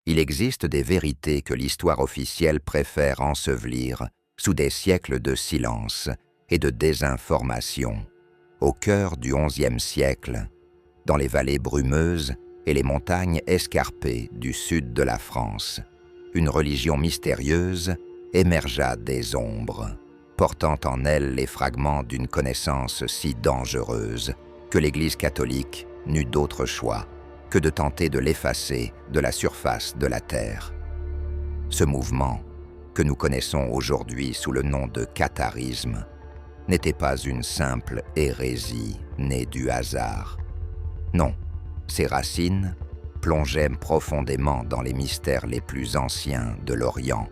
Il existe des vérités que l'histoire officielle préfère ensevelir sous des siècles de silence et de désinformation, au cœur du XIe siècle, dans les vallées brumeuses et les montagnes escarpées du sud de la France. Une religion mystérieuse émergea des ombres, portant en elle les fragments d'une connaissance si dangereuse que l'Église catholique n'eut d'autre choix que de tenter de l'effacer de la surface de la terre. Ce mouvement, que nous connaissons aujourd'hui sous le nom de catharisme, n'était pas une simple hérésie née du hasard. Non, ses racines plongeaient profondément dans les mystères les plus anciens de l'Orient,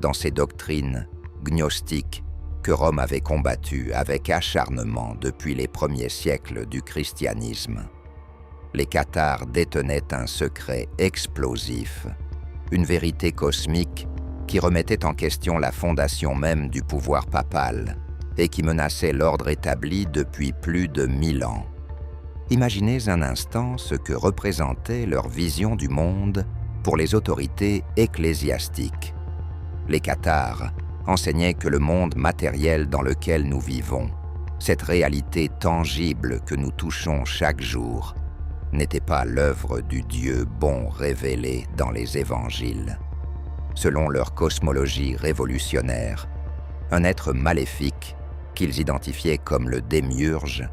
dans ces doctrines gnostiques que Rome avait combattues avec acharnement depuis les premiers siècles du christianisme. Les cathares détenaient un secret explosif, une vérité cosmique qui remettait en question la fondation même du pouvoir papal et qui menaçait l'ordre établi depuis plus de 1000 ans. Imaginez un instant ce que représentait leur vision du monde pour les autorités ecclésiastiques. Les cathares enseignaient que le monde matériel dans lequel nous vivons, cette réalité tangible que nous touchons chaque jour, n'était pas l'œuvre du Dieu bon révélé dans les évangiles. Selon leur cosmologie révolutionnaire, un être maléfique, qu'ils identifiaient comme le démiurge,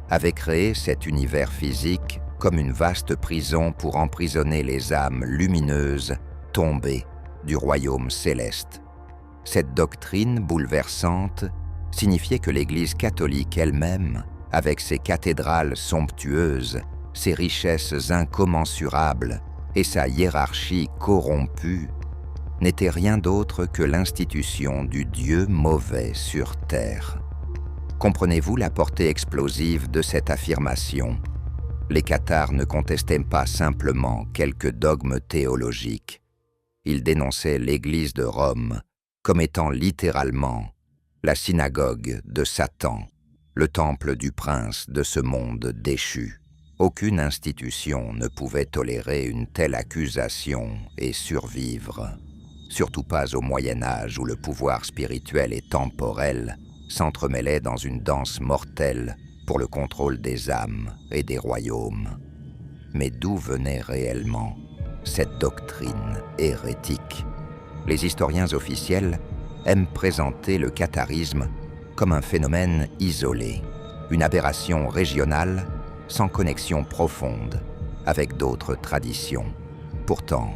avait créé cet univers physique comme une vaste prison pour emprisonner les âmes lumineuses tombées du royaume céleste. Cette doctrine bouleversante signifiait que l'Église catholique elle-même, avec ses cathédrales somptueuses, ses richesses incommensurables et sa hiérarchie corrompue, n'était rien d'autre que l'institution du Dieu mauvais sur terre. Comprenez-vous la portée explosive de cette affirmation? Les cathares ne contestaient pas simplement quelques dogmes théologiques. Ils dénonçaient l'Église de Rome comme étant littéralement la synagogue de Satan, le temple du prince de ce monde déchu. Aucune institution ne pouvait tolérer une telle accusation et survivre, surtout pas au Moyen-Âge où le pouvoir spirituel et temporel s'entremêlaient dans une danse mortelle pour le contrôle des âmes et des royaumes. Mais d'où venait réellement cette doctrine hérétique? Les historiens officiels aiment présenter le catharisme comme un phénomène isolé, une aberration régionale sans connexion profonde avec d'autres traditions. Pourtant,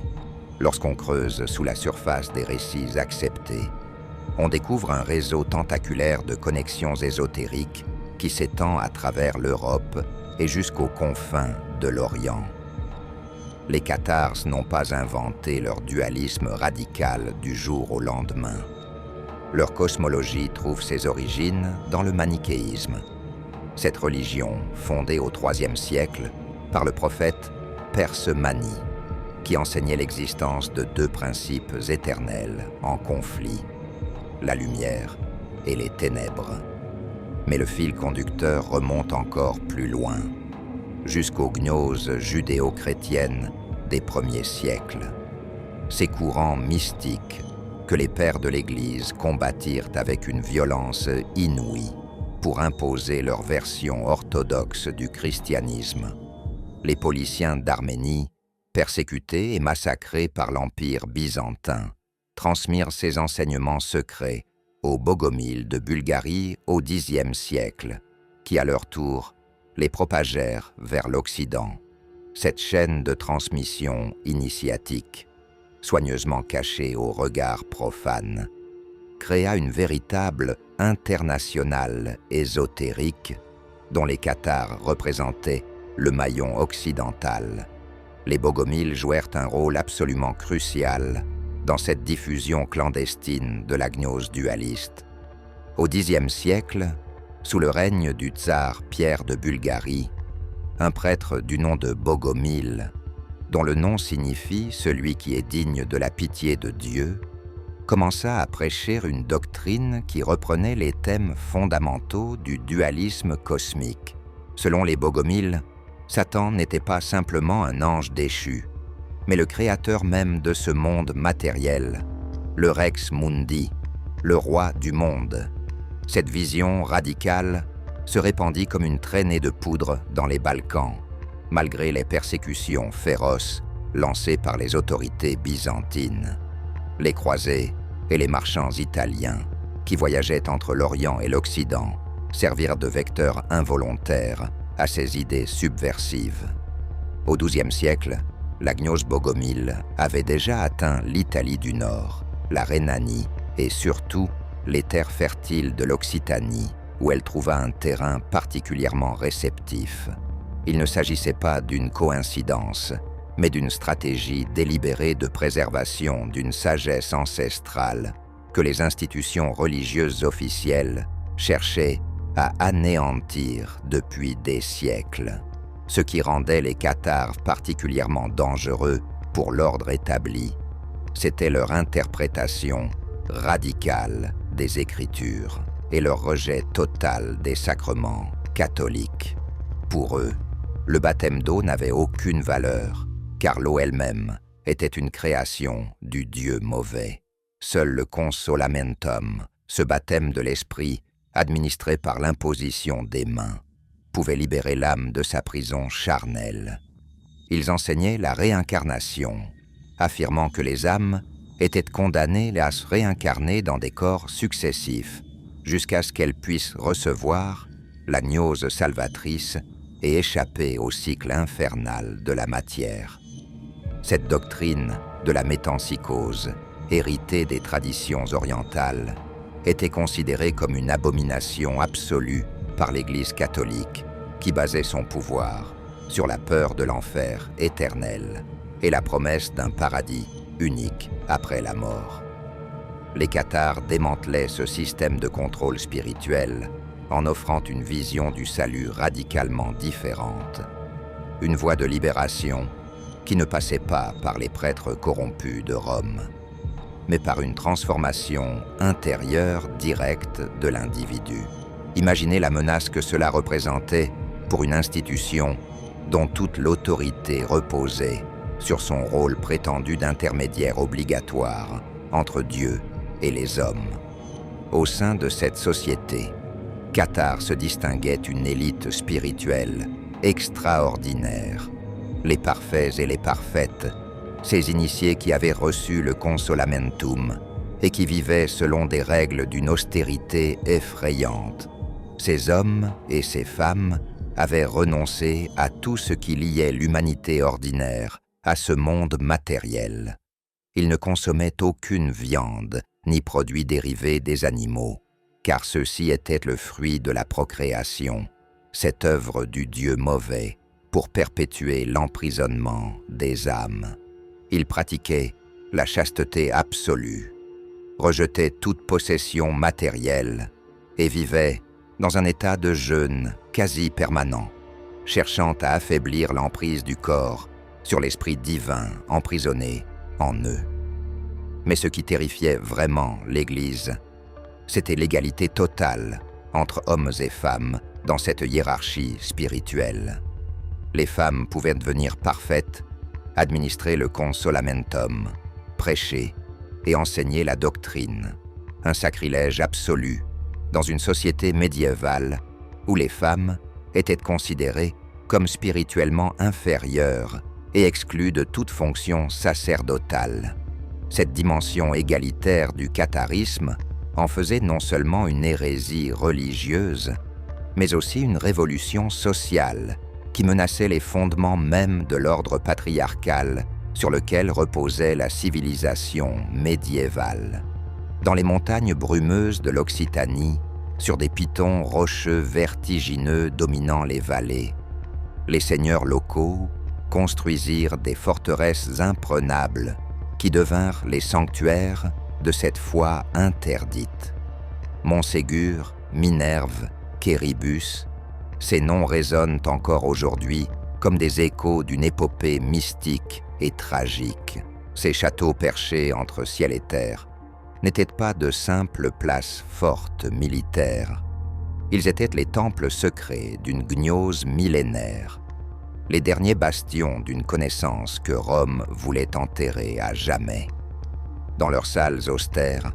lorsqu'on creuse sous la surface des récits acceptés, on découvre un réseau tentaculaire de connexions ésotériques qui s'étend à travers l'Europe et jusqu'aux confins de l'Orient. Les cathares n'ont pas inventé leur dualisme radical du jour au lendemain. Leur cosmologie trouve ses origines dans le manichéisme. Cette religion, fondée au IIIe siècle par le prophète Perse-Mani, qui enseignait l'existence de deux principes éternels en conflit, la lumière et les ténèbres. Mais le fil conducteur remonte encore plus loin, jusqu'aux gnoses judéo-chrétiennes des premiers siècles. Ces courants mystiques que les pères de l'Église combattirent avec une violence inouïe pour imposer leur version orthodoxe du christianisme. Les Pauliciens d'Arménie, persécutés et massacrés par l'Empire byzantin, transmirent ces enseignements secrets aux Bogomiles de Bulgarie au Xe siècle, qui à leur tour les propagèrent vers l'Occident. Cette chaîne de transmission initiatique, soigneusement cachée au regard profane, créa une véritable internationale ésotérique dont les cathares représentaient le maillon occidental. Les Bogomiles jouèrent un rôle absolument crucial dans cette diffusion clandestine de la gnose dualiste. Au Xe siècle, sous le règne du tsar Pierre de Bulgarie, un prêtre du nom de Bogomil, dont le nom signifie « celui qui est digne de la pitié de Dieu », commença à prêcher une doctrine qui reprenait les thèmes fondamentaux du dualisme cosmique. Selon les Bogomiles, Satan n'était pas simplement un ange déchu, mais le créateur même de ce monde matériel, le Rex Mundi, le roi du monde. Cette vision radicale se répandit comme une traînée de poudre dans les Balkans, malgré les persécutions féroces lancées par les autorités byzantines. Les croisés et les marchands italiens, qui voyageaient entre l'Orient et l'Occident, servirent de vecteurs involontaires à ces idées subversives. Au XIIe siècle, la gnose Bogomil avait déjà atteint l'Italie du Nord, la Rhénanie et surtout les terres fertiles de l'Occitanie, où elle trouva un terrain particulièrement réceptif. Il ne s'agissait pas d'une coïncidence, mais d'une stratégie délibérée de préservation d'une sagesse ancestrale que les institutions religieuses officielles cherchaient à anéantir depuis des siècles, ce qui rendait les cathares particulièrement dangereux pour l'ordre établi. C'était leur interprétation radicale des Écritures et leur rejet total des sacrements catholiques. Pour eux, le baptême d'eau n'avait aucune valeur, car l'eau elle-même était une création du Dieu mauvais. Seul le consolamentum, ce baptême de l'esprit, administré par l'imposition des mains, pouvait libérer l'âme de sa prison charnelle. Ils enseignaient la réincarnation, affirmant que les âmes étaient condamnées à se réincarner dans des corps successifs, jusqu'à ce qu'elles puissent recevoir la gnose salvatrice et échapper au cycle infernal de la matière. Cette doctrine de la métempsychose, héritée des traditions orientales, était considérée comme une abomination absolue par l'Église catholique, qui basait son pouvoir sur la peur de l'enfer éternel et la promesse d'un paradis unique après la mort. Les cathares démantelaient ce système de contrôle spirituel en offrant une vision du salut radicalement différente, une voie de libération qui ne passait pas par les prêtres corrompus de Rome, mais par une transformation intérieure directe de l'individu. Imaginez la menace que cela représentait pour une institution dont toute l'autorité reposait sur son rôle prétendu d'intermédiaire obligatoire entre Dieu et les hommes. Au sein de cette société, Cathare se distinguait une élite spirituelle extraordinaire. Les parfaits et les parfaites, ces initiés qui avaient reçu le consolamentum et qui vivaient selon des règles d'une austérité effrayante. Ces hommes et ces femmes avaient renoncé à tout ce qui liait l'humanité ordinaire à ce monde matériel. Ils ne consommaient aucune viande ni produits dérivés des animaux, car ceux-ci étaient le fruit de la procréation, cette œuvre du Dieu mauvais pour perpétuer l'emprisonnement des âmes. Ils pratiquaient la chasteté absolue, rejetaient toute possession matérielle et vivaient dans un état de jeûne quasi permanent, cherchant à affaiblir l'emprise du corps sur l'esprit divin emprisonné en eux. Mais ce qui terrifiait vraiment l'Église, c'était l'égalité totale entre hommes et femmes dans cette hiérarchie spirituelle. Les femmes pouvaient devenir parfaites, administrer le consolamentum, prêcher et enseigner la doctrine, un sacrilège absolu dans une société médiévale où les femmes étaient considérées comme spirituellement inférieures et exclues de toute fonction sacerdotale. Cette dimension égalitaire du catharisme en faisait non seulement une hérésie religieuse, mais aussi une révolution sociale qui menaçait les fondements mêmes de l'ordre patriarcal sur lequel reposait la civilisation médiévale. Dans les montagnes brumeuses de l'Occitanie, sur des pitons rocheux vertigineux dominant les vallées, les seigneurs locaux construisirent des forteresses imprenables qui devinrent les sanctuaires de cette foi interdite. Montségur, Minerve, Quéribus, ces noms résonnent encore aujourd'hui comme des échos d'une épopée mystique et tragique. Ces châteaux perchés entre ciel et terre n'étaient pas de simples places fortes militaires. Ils étaient les temples secrets d'une gnose millénaire. les derniers bastions d'une connaissance que Rome voulait enterrer à jamais. Dans leurs salles austères,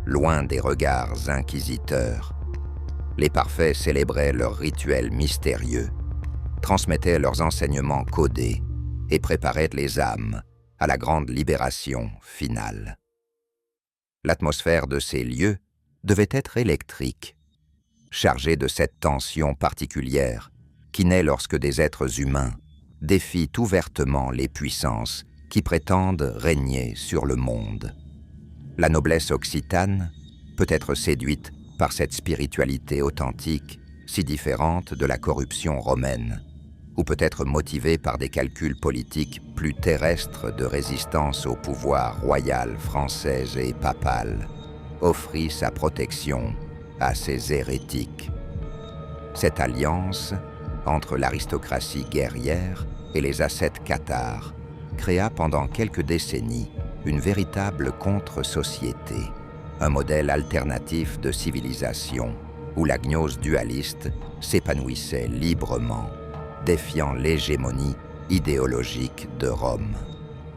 loin des regards inquisiteurs, les parfaits célébraient leurs rituels mystérieux, transmettaient leurs enseignements codés et préparaient les âmes à la grande libération finale. L'atmosphère de ces lieux devait être électrique, chargée de cette tension particulière qui naît lorsque des êtres humains défient ouvertement les puissances qui prétendent régner sur le monde. La noblesse occitane peut être séduite par cette spiritualité authentique, si différente de la corruption romaine, ou peut être motivée par des calculs politiques plus terrestres de résistance au pouvoir royal français et papal, offrit sa protection à ces hérétiques. Cette alliance entre l'aristocratie guerrière et les ascètes cathares créa pendant quelques décennies une véritable contre-société, un modèle alternatif de civilisation où la gnose dualiste s'épanouissait librement, défiant l'hégémonie idéologique de Rome.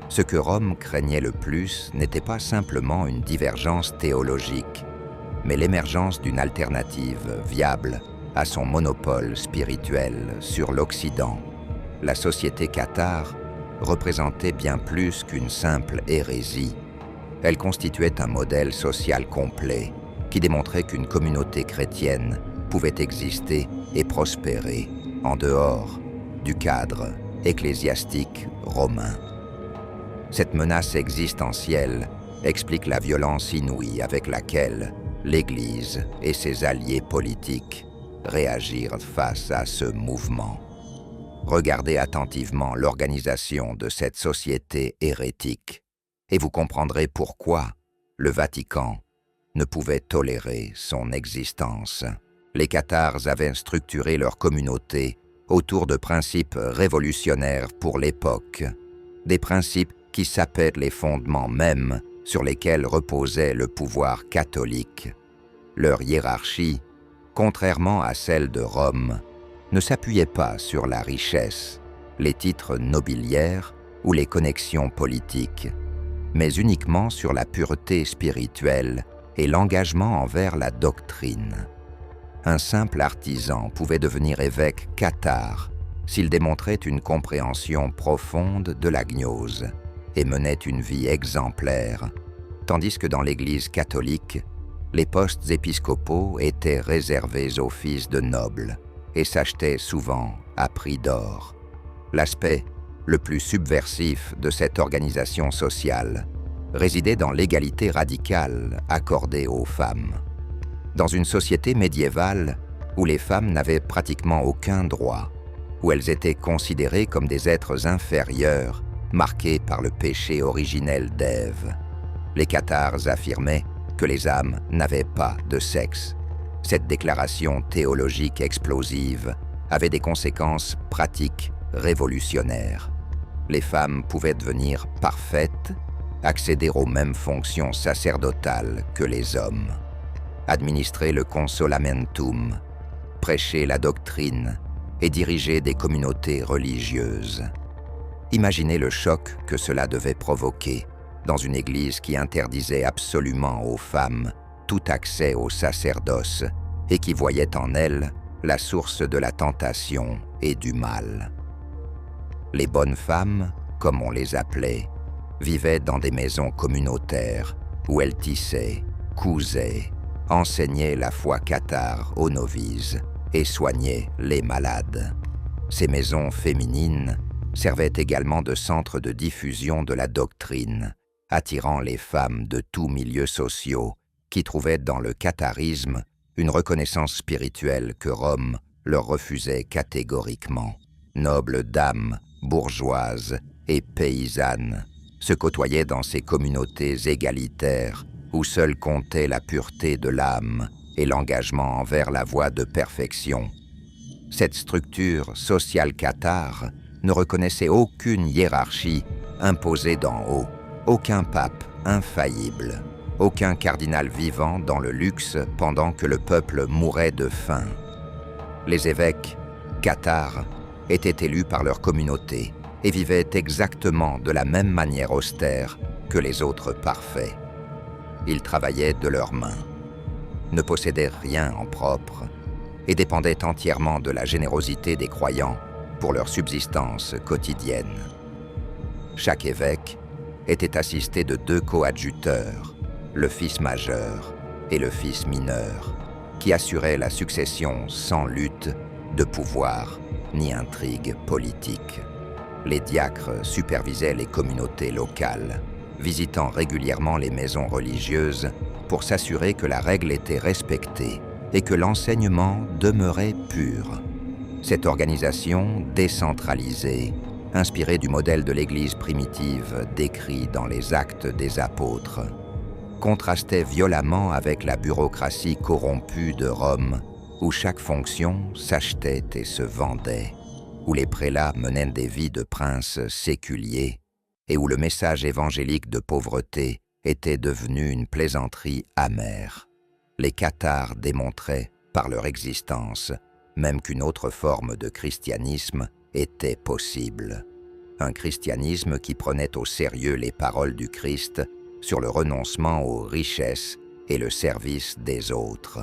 Ce que Rome craignait le plus n'était pas simplement une divergence théologique, mais l'émergence d'une alternative viable à son monopole spirituel sur l'Occident. La société cathare représentait bien plus qu'une simple hérésie. Elle constituait un modèle social complet qui démontrait qu'une communauté chrétienne pouvait exister et prospérer en dehors du cadre ecclésiastique romain. Cette menace existentielle explique la violence inouïe avec laquelle l'Église et ses alliés politiques réagirent face à ce mouvement. Regardez attentivement l'organisation de cette société hérétique et vous comprendrez pourquoi le Vatican ne pouvait tolérer son existence. Les cathares avaient structuré leur communauté autour de principes révolutionnaires pour l'époque, des principes qui sapaient les fondements mêmes sur lesquels reposait le pouvoir catholique. Leur hiérarchie, contrairement à celle de Rome, ne s'appuyait pas sur la richesse, les titres nobiliaires ou les connexions politiques, mais uniquement sur la pureté spirituelle et l'engagement envers la doctrine. Un simple artisan pouvait devenir évêque cathare s'il démontrait une compréhension profonde de la gnose et menait une vie exemplaire, tandis que dans l'Église catholique, les postes épiscopaux étaient réservés aux fils de nobles et s'achetaient souvent à prix d'or. L'aspect le plus subversif de cette organisation sociale résidait dans l'égalité radicale accordée aux femmes. Dans une société médiévale où les femmes n'avaient pratiquement aucun droit, où elles étaient considérées comme des êtres inférieurs, marqués par le péché originel d'Ève, les cathares affirmaient que les âmes n'avaient pas de sexe. Cette déclaration théologique explosive avait des conséquences pratiques révolutionnaires. Les femmes pouvaient devenir parfaites, accéder aux mêmes fonctions sacerdotales que les hommes, administrer le consolamentum, prêcher la doctrine et diriger des communautés religieuses. Imaginez le choc que cela devait provoquer dans une église qui interdisait absolument aux femmes tout accès au sacerdoce et qui voyait en elles la source de la tentation et du mal. Les bonnes femmes, comme on les appelait, vivaient dans des maisons communautaires où elles tissaient, cousaient, enseignaient la foi cathare aux novices et soignaient les malades. Ces maisons féminines servaient également de centre de diffusion de la doctrine, attirant les femmes de tous milieux sociaux qui trouvaient dans le catharisme une reconnaissance spirituelle que Rome leur refusait catégoriquement. Nobles dames, bourgeoises et paysannes se côtoyaient dans ces communautés égalitaires où seule comptait la pureté de l'âme et l'engagement envers la voie de perfection. Cette structure sociale cathare ne reconnaissait aucune hiérarchie imposée d'en haut, aucun pape infaillible, aucun cardinal vivant dans le luxe pendant que le peuple mourait de faim. Les évêques cathares étaient élus par leur communauté et vivaient exactement de la même manière austère que les autres parfaits. Ils travaillaient de leurs mains, ne possédaient rien en propre et dépendaient entièrement de la générosité des croyants pour leur subsistance quotidienne. Chaque évêque était assisté de 2 coadjuteurs, le fils majeur et le fils mineur, qui assuraient la succession sans lutte de pouvoir ni intrigue politique. Les diacres supervisaient les communautés locales, visitant régulièrement les maisons religieuses pour s'assurer que la règle était respectée et que l'enseignement demeurait pur. Cette organisation décentralisée, inspirée du modèle de l'Église primitive décrit dans les Actes des Apôtres, contrastait violemment avec la bureaucratie corrompue de Rome, où chaque fonction s'achetait et se vendait, où les prélats menaient des vies de princes séculiers et où le message évangélique de pauvreté était devenu une plaisanterie amère. Les cathares démontraient, par leur existence, même qu'une autre forme de christianisme était possible. Un christianisme qui prenait au sérieux les paroles du Christ sur le renoncement aux richesses et le service des autres.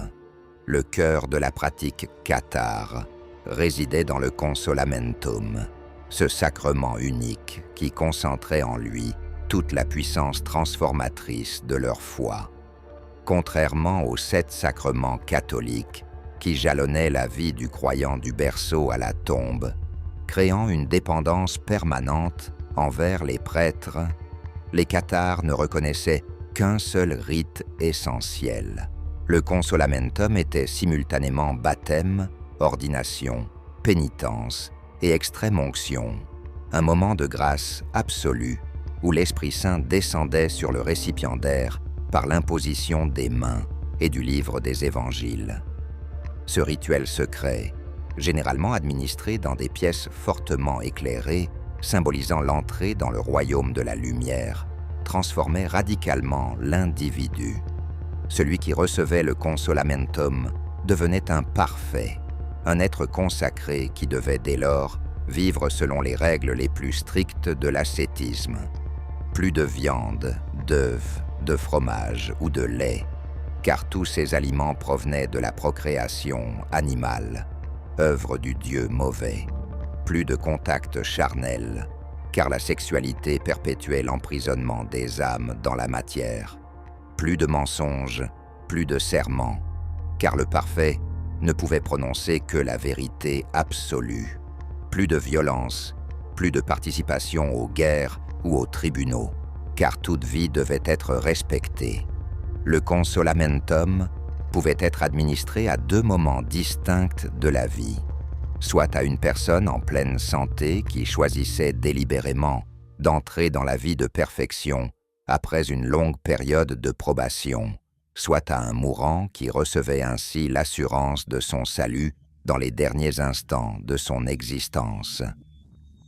Le cœur de la pratique cathare résidait dans le consolamentum, ce sacrement unique qui concentrait en lui toute la puissance transformatrice de leur foi. Contrairement aux 7 sacrements catholiques qui jalonnaient la vie du croyant du berceau à la tombe, créant une dépendance permanente envers les prêtres, les cathares ne reconnaissaient qu'un seul rite essentiel. Le consolamentum était simultanément baptême, ordination, pénitence et extrême-onction, un moment de grâce absolue où l'Esprit Saint descendait sur le récipiendaire par l'imposition des mains et du livre des évangiles. Ce rituel secret, généralement administré dans des pièces fortement éclairées, symbolisant l'entrée dans le royaume de la lumière, transformait radicalement l'individu. Celui qui recevait le consolamentum devenait un parfait, un être consacré qui devait dès lors vivre selon les règles les plus strictes de l'ascétisme. Plus de viande, d'œufs, de fromage ou de lait, car tous ces aliments provenaient de la procréation animale, œuvre du Dieu mauvais. Plus de contact charnel, car la sexualité perpétuait l'emprisonnement des âmes dans la matière. Plus de mensonges, plus de serments, car le parfait ne pouvait prononcer que la vérité absolue. Plus de violence, plus de participation aux guerres ou aux tribunaux, car toute vie devait être respectée. Le consolamentum pouvait être administré à 2 moments distincts de la vie, soit à une personne en pleine santé qui choisissait délibérément d'entrer dans la vie de perfection après une longue période de probation, soit à un mourant qui recevait ainsi l'assurance de son salut dans les derniers instants de son existence.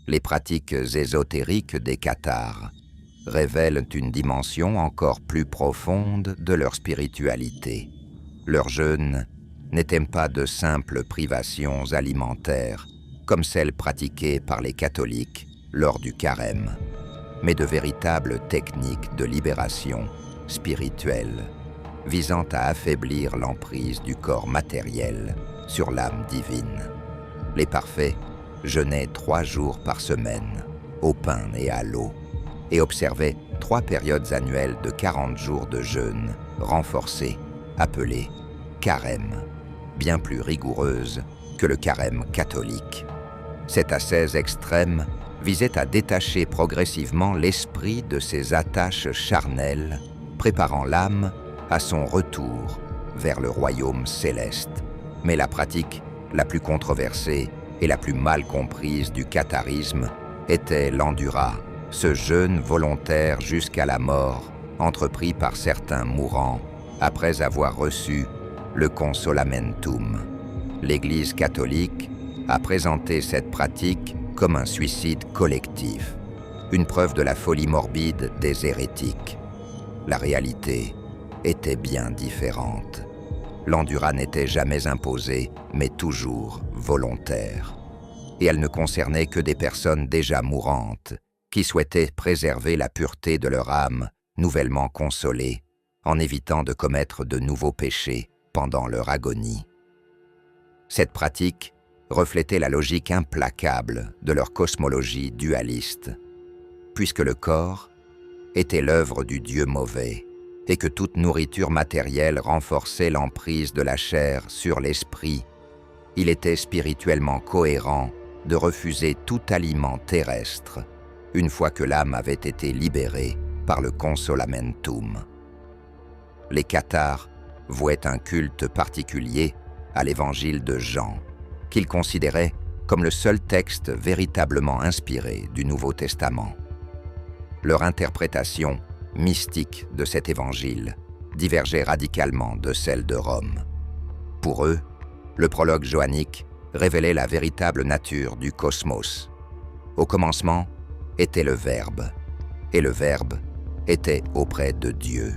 Les pratiques ésotériques des cathares révèlent une dimension encore plus profonde de leur spiritualité. Leur jeûne n'étaient pas de simples privations alimentaires, comme celles pratiquées par les catholiques lors du carême, mais de véritables techniques de libération spirituelle, visant à affaiblir l'emprise du corps matériel sur l'âme divine. Les parfaits jeûnaient 3 jours par semaine, au pain et à l'eau, et observaient 3 périodes annuelles de 40 jours de jeûne renforcés, appelées carême, bien plus rigoureuse que le carême catholique. Cette ascèse extrême visait à détacher progressivement l'esprit de ses attaches charnelles, préparant l'âme à son retour vers le royaume céleste. Mais la pratique la plus controversée et la plus mal comprise du catharisme était l'endura, ce jeûne volontaire jusqu'à la mort, entrepris par certains mourants après avoir reçu le consolamentum. L'Église catholique a présenté cette pratique comme un suicide collectif, une preuve de la folie morbide des hérétiques. La réalité était bien différente. L'endura n'était jamais imposée, mais toujours volontaire. et elle ne concernait que des personnes déjà mourantes, qui souhaitaient préserver la pureté de leur âme, nouvellement consolée, en évitant de commettre de nouveaux péchés pendant leur agonie. Cette pratique reflétait la logique implacable de leur cosmologie dualiste, puisque le corps était l'œuvre du Dieu mauvais et que toute nourriture matérielle renforçait l'emprise de la chair sur l'esprit, il était spirituellement cohérent de refuser tout aliment terrestre une fois que l'âme avait été libérée par le consolamentum. Les cathares vouaient un culte particulier à l'évangile de Jean, qu'ils considéraient comme le seul texte véritablement inspiré du Nouveau Testament. Leur interprétation mystique de cet évangile divergeait radicalement de celle de Rome. Pour eux, le prologue johannique révélait la véritable nature du cosmos. Au commencement était le Verbe, et le Verbe était auprès de Dieu.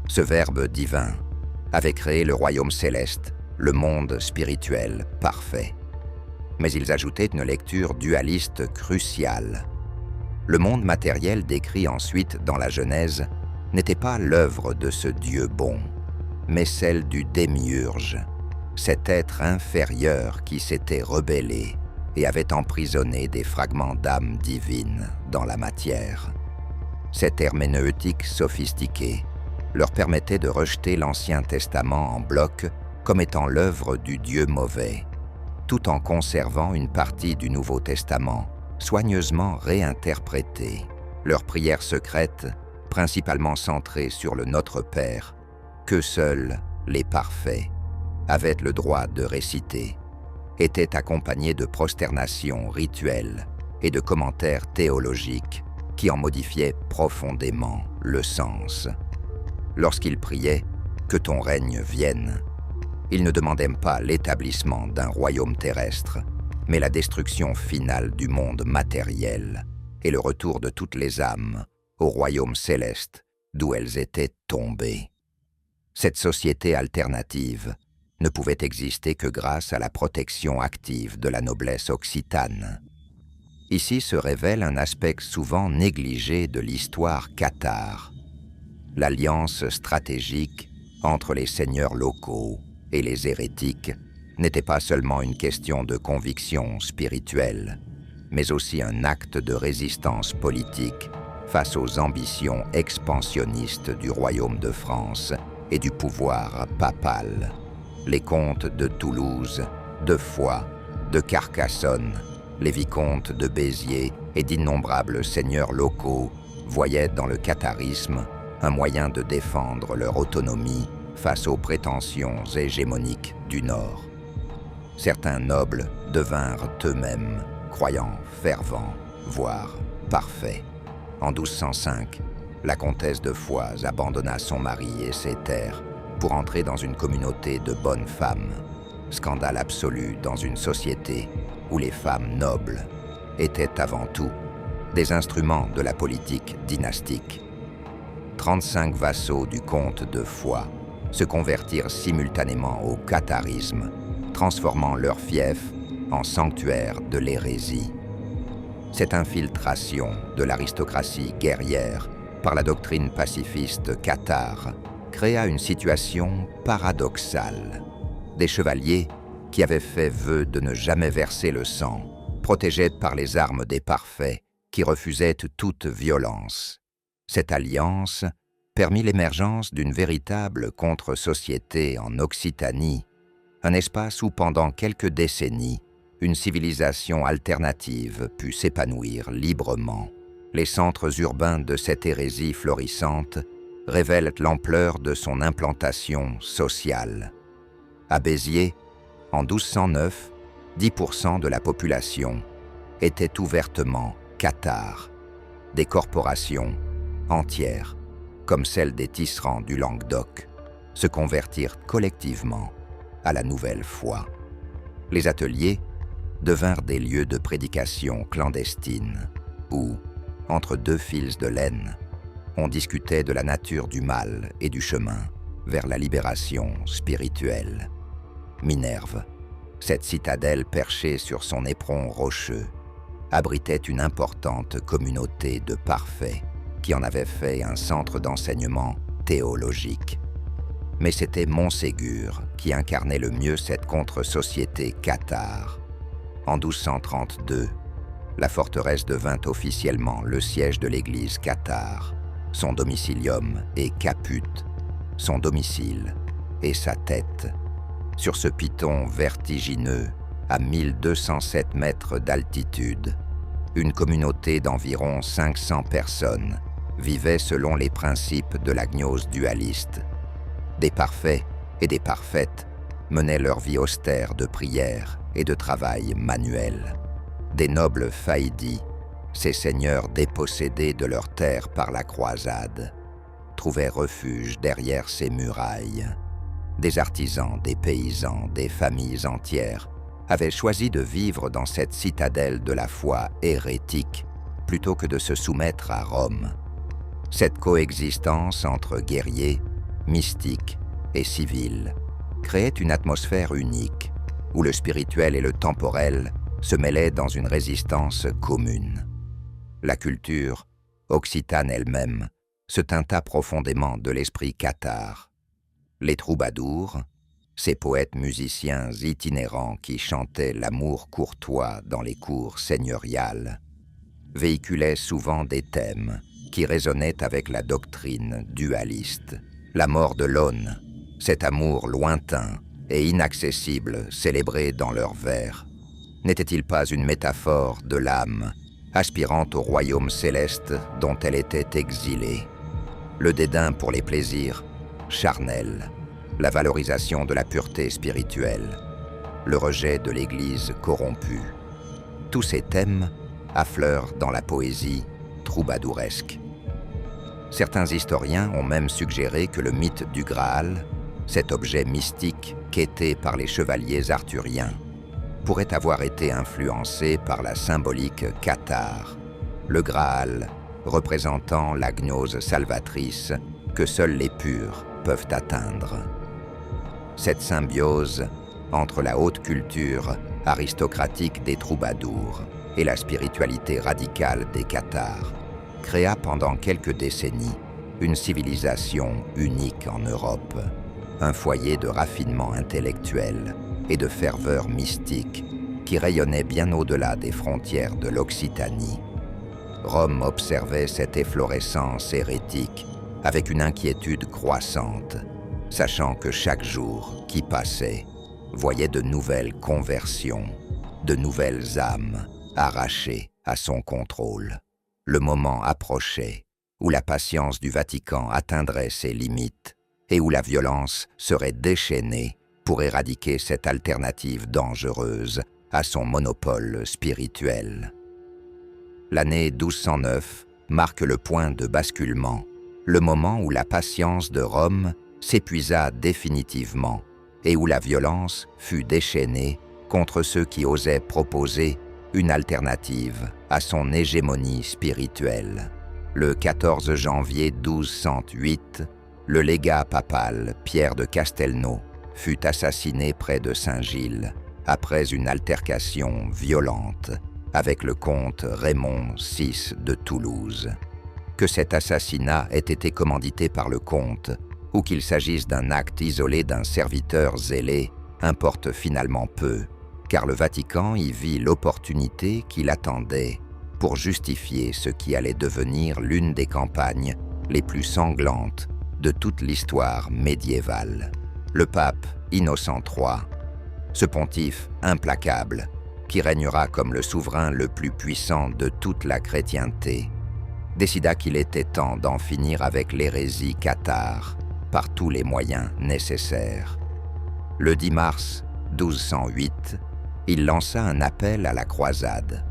Ce Verbe divin avait créé le royaume céleste, le monde spirituel parfait. Mais ils ajoutaient une lecture dualiste cruciale. Le monde matériel décrit ensuite dans la Genèse n'était pas l'œuvre de ce Dieu bon, mais celle du démiurge, cet être inférieur qui s'était rebellé et avait emprisonné des fragments d'âme divine dans la matière. Cette herméneutique sophistiquée leur permettait de rejeter l'Ancien Testament en bloc comme étant l'œuvre du Dieu mauvais, tout en conservant une partie du Nouveau Testament soigneusement réinterprétée. Leurs prières secrètes, principalement centrées sur le Notre Père, que seuls les parfaits avaient le droit de réciter, étaient accompagnées de prosternations rituelles et de commentaires théologiques qui en modifiaient profondément le sens. Lorsqu'ils priaient « Que ton règne vienne », ils ne demandaient pas l'établissement d'un royaume terrestre, mais la destruction finale du monde matériel et le retour de toutes les âmes au royaume céleste d'où elles étaient tombées. Cette société alternative ne pouvait exister que grâce à la protection active de la noblesse occitane. Ici se révèle un aspect souvent négligé de l'histoire cathare, l'alliance stratégique entre les seigneurs locaux et les hérétiques n'était pas seulement une question de conviction spirituelle, mais aussi un acte de résistance politique face aux ambitions expansionnistes du royaume de France et du pouvoir papal. Les comtes de Toulouse, de Foix, de Carcassonne, les vicomtes de Béziers et d'innombrables seigneurs locaux voyaient dans le catharisme un moyen de défendre leur autonomie face aux prétentions hégémoniques du Nord. Certains nobles devinrent eux-mêmes croyants fervents, voire parfaits. En 1205, la comtesse de Foix abandonna son mari et ses terres pour entrer dans une communauté de bonnes femmes, scandale absolu dans une société où les femmes nobles étaient avant tout des instruments de la politique dynastique. 35 vassaux du comte de Foix se convertirent simultanément au catharisme, transformant leur fief en sanctuaire de l'hérésie. Cette infiltration de l'aristocratie guerrière par la doctrine pacifiste cathare créa une situation paradoxale. Des chevaliers qui avaient fait vœu de ne jamais verser le sang, protégés par les armes des parfaits qui refusaient toute violence. Cette alliance permit l'émergence d'une véritable contre-société en Occitanie, un espace où pendant quelques décennies, une civilisation alternative put s'épanouir librement. Les centres urbains de cette hérésie florissante révèlent l'ampleur de son implantation sociale. À Béziers, en 1209, 10% de la population était ouvertement cathare. Des corporations entières, comme celle des tisserands du Languedoc, se convertirent collectivement à la nouvelle foi. Les ateliers devinrent des lieux de prédication clandestine où, entre deux fils de laine, on discutait de la nature du mal et du chemin vers la libération spirituelle. Minerve Cette citadelle perchée sur son éperon rocheux abritait une importante communauté de parfaits qui en avait fait un centre d'enseignement théologique. Mais c'était Montségur qui incarnait le mieux cette contre-société cathare. En 1232, la forteresse devint officiellement le siège de l'église cathare, son domicilium est Caput, son domicile et sa tête. Sur ce piton vertigineux, à 1207 mètres d'altitude, une communauté d'environ 500 personnes vivait selon les principes de la gnose dualiste. Des parfaits et des parfaites menaient leur vie austère de prière et de travail manuel. Des nobles faïdis, ces seigneurs dépossédés de leurs terres par la croisade, trouvaient refuge derrière ces murailles. Des artisans, des paysans, des familles entières avaient choisi de vivre dans cette citadelle de la foi hérétique plutôt que de se soumettre à Rome. Cette coexistence entre guerriers, mystiques et civils créait une atmosphère unique où le spirituel et le temporel se mêlaient dans une résistance commune. La culture occitane elle-même se teinta profondément de l'esprit cathare. Les troubadours, ces poètes musiciens itinérants qui chantaient l'amour courtois dans les cours seigneuriales, véhiculaient souvent des thèmes qui résonnaient avec la doctrine dualiste. La mort de l'aune, cet amour lointain et inaccessible célébré dans leurs vers, n'était-il pas une métaphore de l'âme aspirant au royaume céleste dont elle était exilée? Le dédain pour les plaisirs charnels, la valorisation de la pureté spirituelle, le rejet de l'Église corrompue. Tous ces thèmes affleurent dans la poésie troubadouresque. Certains historiens ont même suggéré que le mythe du Graal, cet objet mystique quêté par les chevaliers arthuriens, pourrait avoir été influencé par la symbolique cathare, le Graal représentant la gnose salvatrice que seuls les purs peuvent atteindre. Cette symbiose entre la haute culture aristocratique des troubadours et la spiritualité radicale des cathares créa pendant quelques décennies une civilisation unique en Europe, un foyer de raffinement intellectuel et de ferveur mystique qui rayonnait bien au-delà des frontières de l'Occitanie. Rome observait cette efflorescence hérétique avec une inquiétude croissante, sachant que chaque jour qui passait voyait de nouvelles conversions, de nouvelles âmes arrachées à son contrôle. Le moment approchait où la patience du Vatican atteindrait ses limites et où la violence serait déchaînée pour éradiquer cette alternative dangereuse à son monopole spirituel. L'année 1209 marque le point de basculement, le moment où la patience de Rome s'épuisa définitivement et où la violence fut déchaînée contre ceux qui osaient proposer une alternative à son hégémonie spirituelle. Le 14 janvier 1208, le légat papal Pierre de Castelnau fut assassiné près de Saint-Gilles après une altercation violente avec le comte Raymond VI de Toulouse. Que cet assassinat ait été commandité par le comte ou qu'il s'agisse d'un acte isolé d'un serviteur zélé importe finalement peu, car le Vatican y vit l'opportunité qu'il attendait pour justifier ce qui allait devenir l'une des campagnes les plus sanglantes de toute l'histoire médiévale. Le pape Innocent III, ce pontife implacable qui régnera comme le souverain le plus puissant de toute la chrétienté, décida qu'il était temps d'en finir avec l'hérésie cathare par tous les moyens nécessaires. Le 10 mars 1208, il lança un appel à la croisade,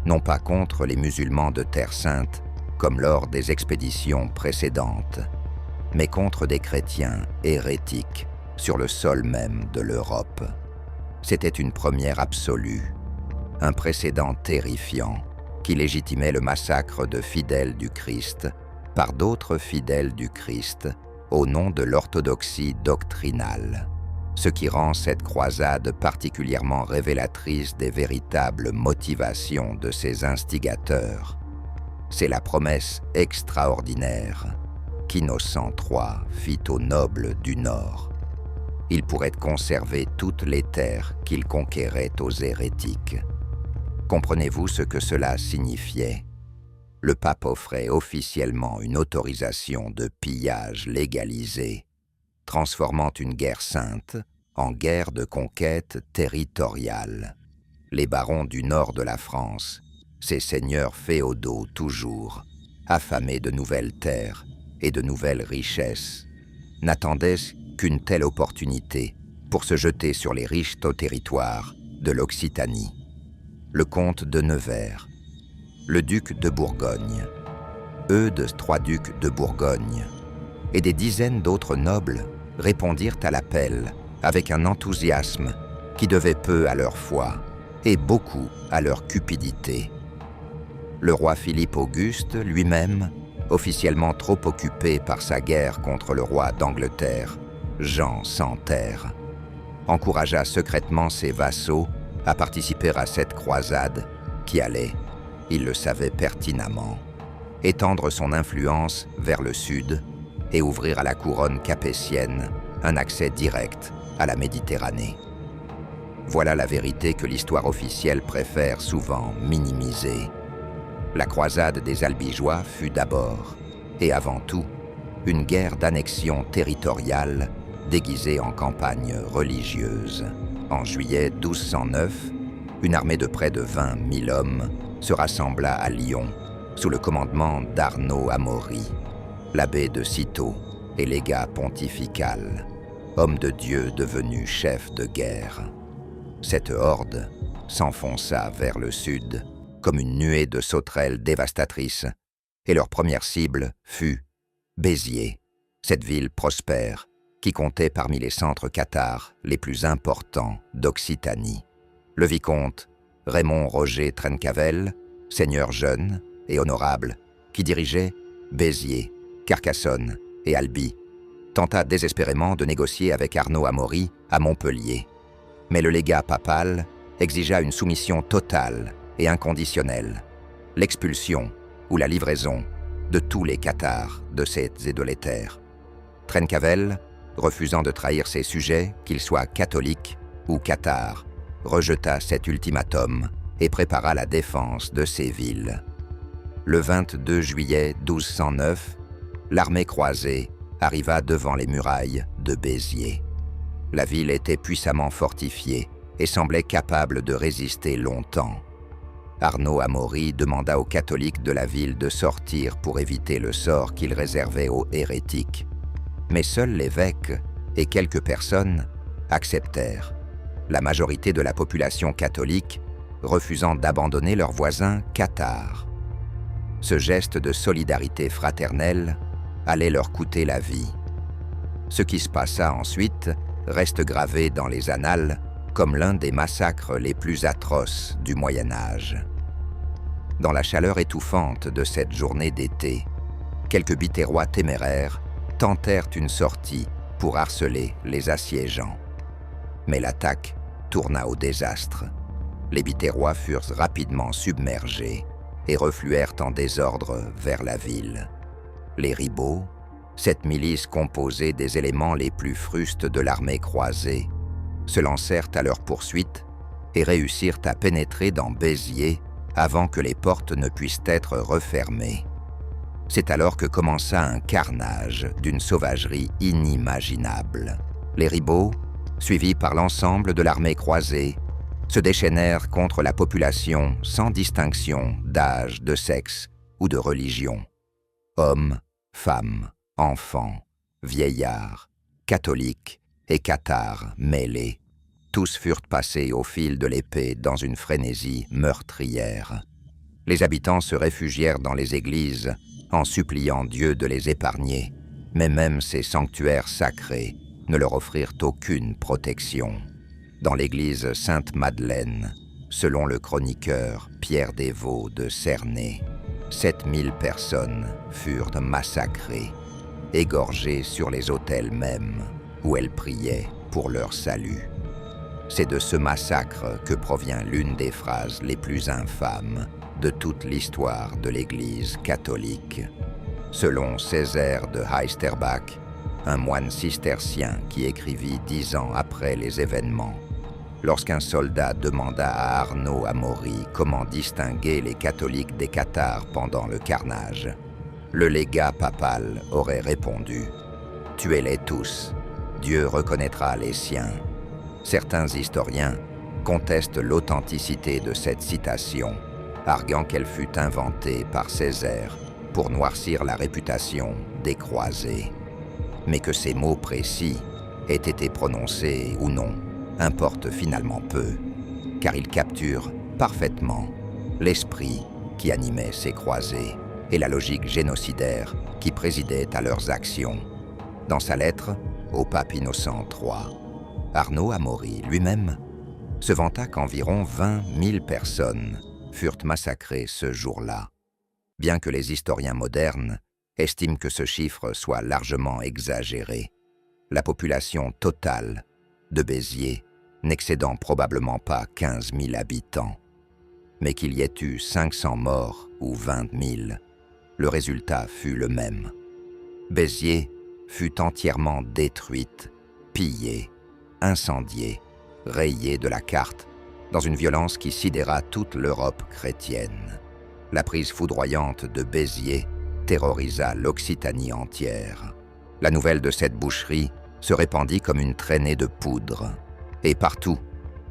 non pas contre les musulmans de Terre Sainte, comme lors des expéditions précédentes, mais contre des chrétiens hérétiques sur le sol même de l'Europe. C'était une première absolue, un précédent terrifiant qui légitimait le massacre de fidèles du Christ par d'autres fidèles du Christ au nom de l'orthodoxie doctrinale. ce qui rend cette croisade particulièrement révélatrice des véritables motivations de ses instigateurs. C'est la promesse extraordinaire qu'Innocent III fit aux nobles du Nord. Il pourrait conserver toutes les terres qu'il conquérait aux hérétiques. Comprenez-vous ce que cela signifiait? Le pape offrait officiellement une autorisation de pillage légalisée, transformant une guerre sainte en guerre de conquête territoriale. Les barons du nord de la France, ces seigneurs féodaux toujours, affamés de nouvelles terres et de nouvelles richesses, n'attendaient qu'une telle opportunité pour se jeter sur les riches territoires de l'Occitanie. Le comte de Nevers, le duc de Bourgogne, Eudes III duc de Bourgogne, et des dizaines d'autres nobles répondirent à l'appel avec un enthousiasme qui devait peu à leur foi et beaucoup à leur cupidité. Le roi Philippe Auguste lui-même, officiellement trop occupé par sa guerre contre le roi d'Angleterre, Jean sans terre, encouragea secrètement ses vassaux à participer à cette croisade qui allait, il le savait pertinemment, étendre son influence vers le sud et ouvrir à la couronne capétienne un accès direct à la Méditerranée. Voilà la vérité que l'histoire officielle préfère souvent minimiser. La croisade des Albigeois fut d'abord, et avant tout, une guerre d'annexion territoriale déguisée en campagne religieuse. En juillet 1209, une armée de près de 20 000 hommes se rassembla à Lyon sous le commandement d'Arnaud Amaury, l'abbé de Cîteaux et légat pontifical, homme de Dieu devenu chef de guerre. Cette horde s'enfonça vers le sud comme une nuée de sauterelles dévastatrices, et leur première cible fut Béziers, cette ville prospère qui comptait parmi les centres cathares les plus importants d'Occitanie. Le vicomte Raymond Roger Trencavel, seigneur jeune et honorable, qui dirigeait Béziers, Carcassonne et Albi, tenta désespérément de négocier avec Arnaud Amaury à Montpellier. Mais le légat papal exigea une soumission totale et inconditionnelle, l'expulsion ou la livraison de tous les cathares de Cètes et de l'Éther. Trencavel, refusant de trahir ses sujets, qu'ils soient catholiques ou cathares, rejeta cet ultimatum et prépara la défense de ces villes. Le 22 juillet 1209, l'armée croisée arriva devant les murailles de Béziers. La ville était puissamment fortifiée et semblait capable de résister longtemps. Arnaud Amaury demanda aux catholiques de la ville de sortir pour éviter le sort qu'il réservait aux hérétiques. Mais seuls l'évêque et quelques personnes acceptèrent, la majorité de la population catholique refusant d'abandonner leurs voisins cathares. Ce geste de solidarité fraternelle allait leur coûter la vie. Ce qui se passa ensuite reste gravé dans les annales comme l'un des massacres les plus atroces du Moyen Âge. Dans la chaleur étouffante de cette journée d'été, quelques Biterrois téméraires tentèrent une sortie pour harceler les assiégeants. Mais l'attaque tourna au désastre. Les Biterrois furent rapidement submergés et refluèrent en désordre vers la ville. Les ribauds, cette milice composée des éléments les plus frustes de l'armée croisée, se lancèrent à leur poursuite et réussirent à pénétrer dans Béziers avant que les portes ne puissent être refermées. C'est alors que commença un carnage d'une sauvagerie inimaginable. Les ribauds, suivis par l'ensemble de l'armée croisée, se déchaînèrent contre la population sans distinction d'âge, de sexe ou de religion. Hommes, femmes, enfants, vieillards, catholiques et cathares mêlés, tous furent passés au fil de l'épée dans une frénésie meurtrière. Les habitants se réfugièrent dans les églises en suppliant Dieu de les épargner, mais même ces sanctuaires sacrés ne leur offrirent aucune protection. Dans l'église Sainte-Madeleine, selon le chroniqueur Pierre Desvaux de Cernay, 7000 personnes furent massacrées, égorgées sur les autels mêmes où elles priaient pour leur salut. C'est de ce massacre que provient l'une des phrases les plus infâmes de toute l'histoire de l'Église catholique. Selon Césaire de Heisterbach, un moine cistercien qui écrivit 10 ans après les événements, lorsqu'un soldat demanda à Arnaud Amaury comment distinguer les catholiques des cathares pendant le carnage, le légat papal aurait répondu « Tuez-les tous, Dieu reconnaîtra les siens ». Certains historiens contestent l'authenticité de cette citation, arguant qu'elle fut inventée par Césaire pour noircir la réputation des croisés. Mais que ces mots précis aient été prononcés ou non importe finalement peu, car ils capturent parfaitement l'esprit qui animait ces croisés et la logique génocidaire qui présidait à leurs actions. Dans sa lettre au pape Innocent III, Arnaud Amaury lui-même se vanta qu'environ 20 000 personnes furent massacrées ce jour-là, bien que les historiens modernes estiment que ce chiffre soit largement exagéré, la population totale de Béziers n'excédant probablement pas 15 000 habitants. Mais qu'il y ait eu 500 morts ou 20 000, le résultat fut le même. Béziers fut entièrement détruite, pillée, incendiée, rayée de la carte, dans une violence qui sidéra toute l'Europe chrétienne. La prise foudroyante de Béziers terrorisa l'Occitanie entière. La nouvelle de cette boucherie se répandit comme une traînée de poudre, et partout,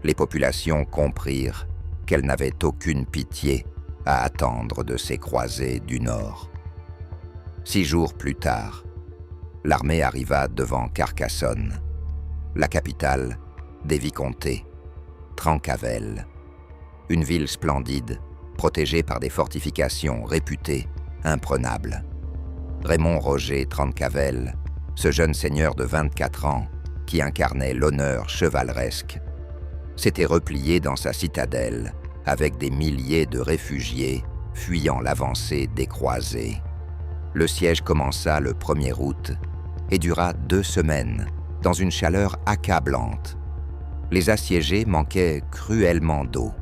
les populations comprirent qu'elles n'avaient aucune pitié à attendre de ces croisés du Nord. 6 jours plus tard, l'armée arriva devant Carcassonne, la capitale des vicomtés, Trencavel, une ville splendide, protégée par des fortifications réputées imprenables. Raymond Roger Trencavel, ce jeune seigneur de 24 ans, qui incarnait l'honneur chevaleresque, s'était replié dans sa citadelle avec des milliers de réfugiés fuyant l'avancée des croisés. Le siège commença le 1er août et dura 2 semaines dans une chaleur accablante. Les assiégés manquaient cruellement d'eau.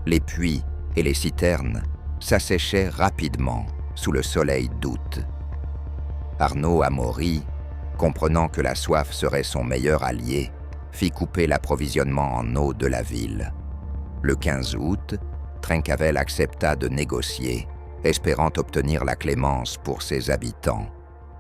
Les puits et les citernes s'asséchaient rapidement sous le soleil d'août. Arnaud Amaury, comprenant que la soif serait son meilleur allié, fit couper l'approvisionnement en eau de la ville. Le 15 août, Trencavel accepta de négocier, espérant obtenir la clémence pour ses habitants.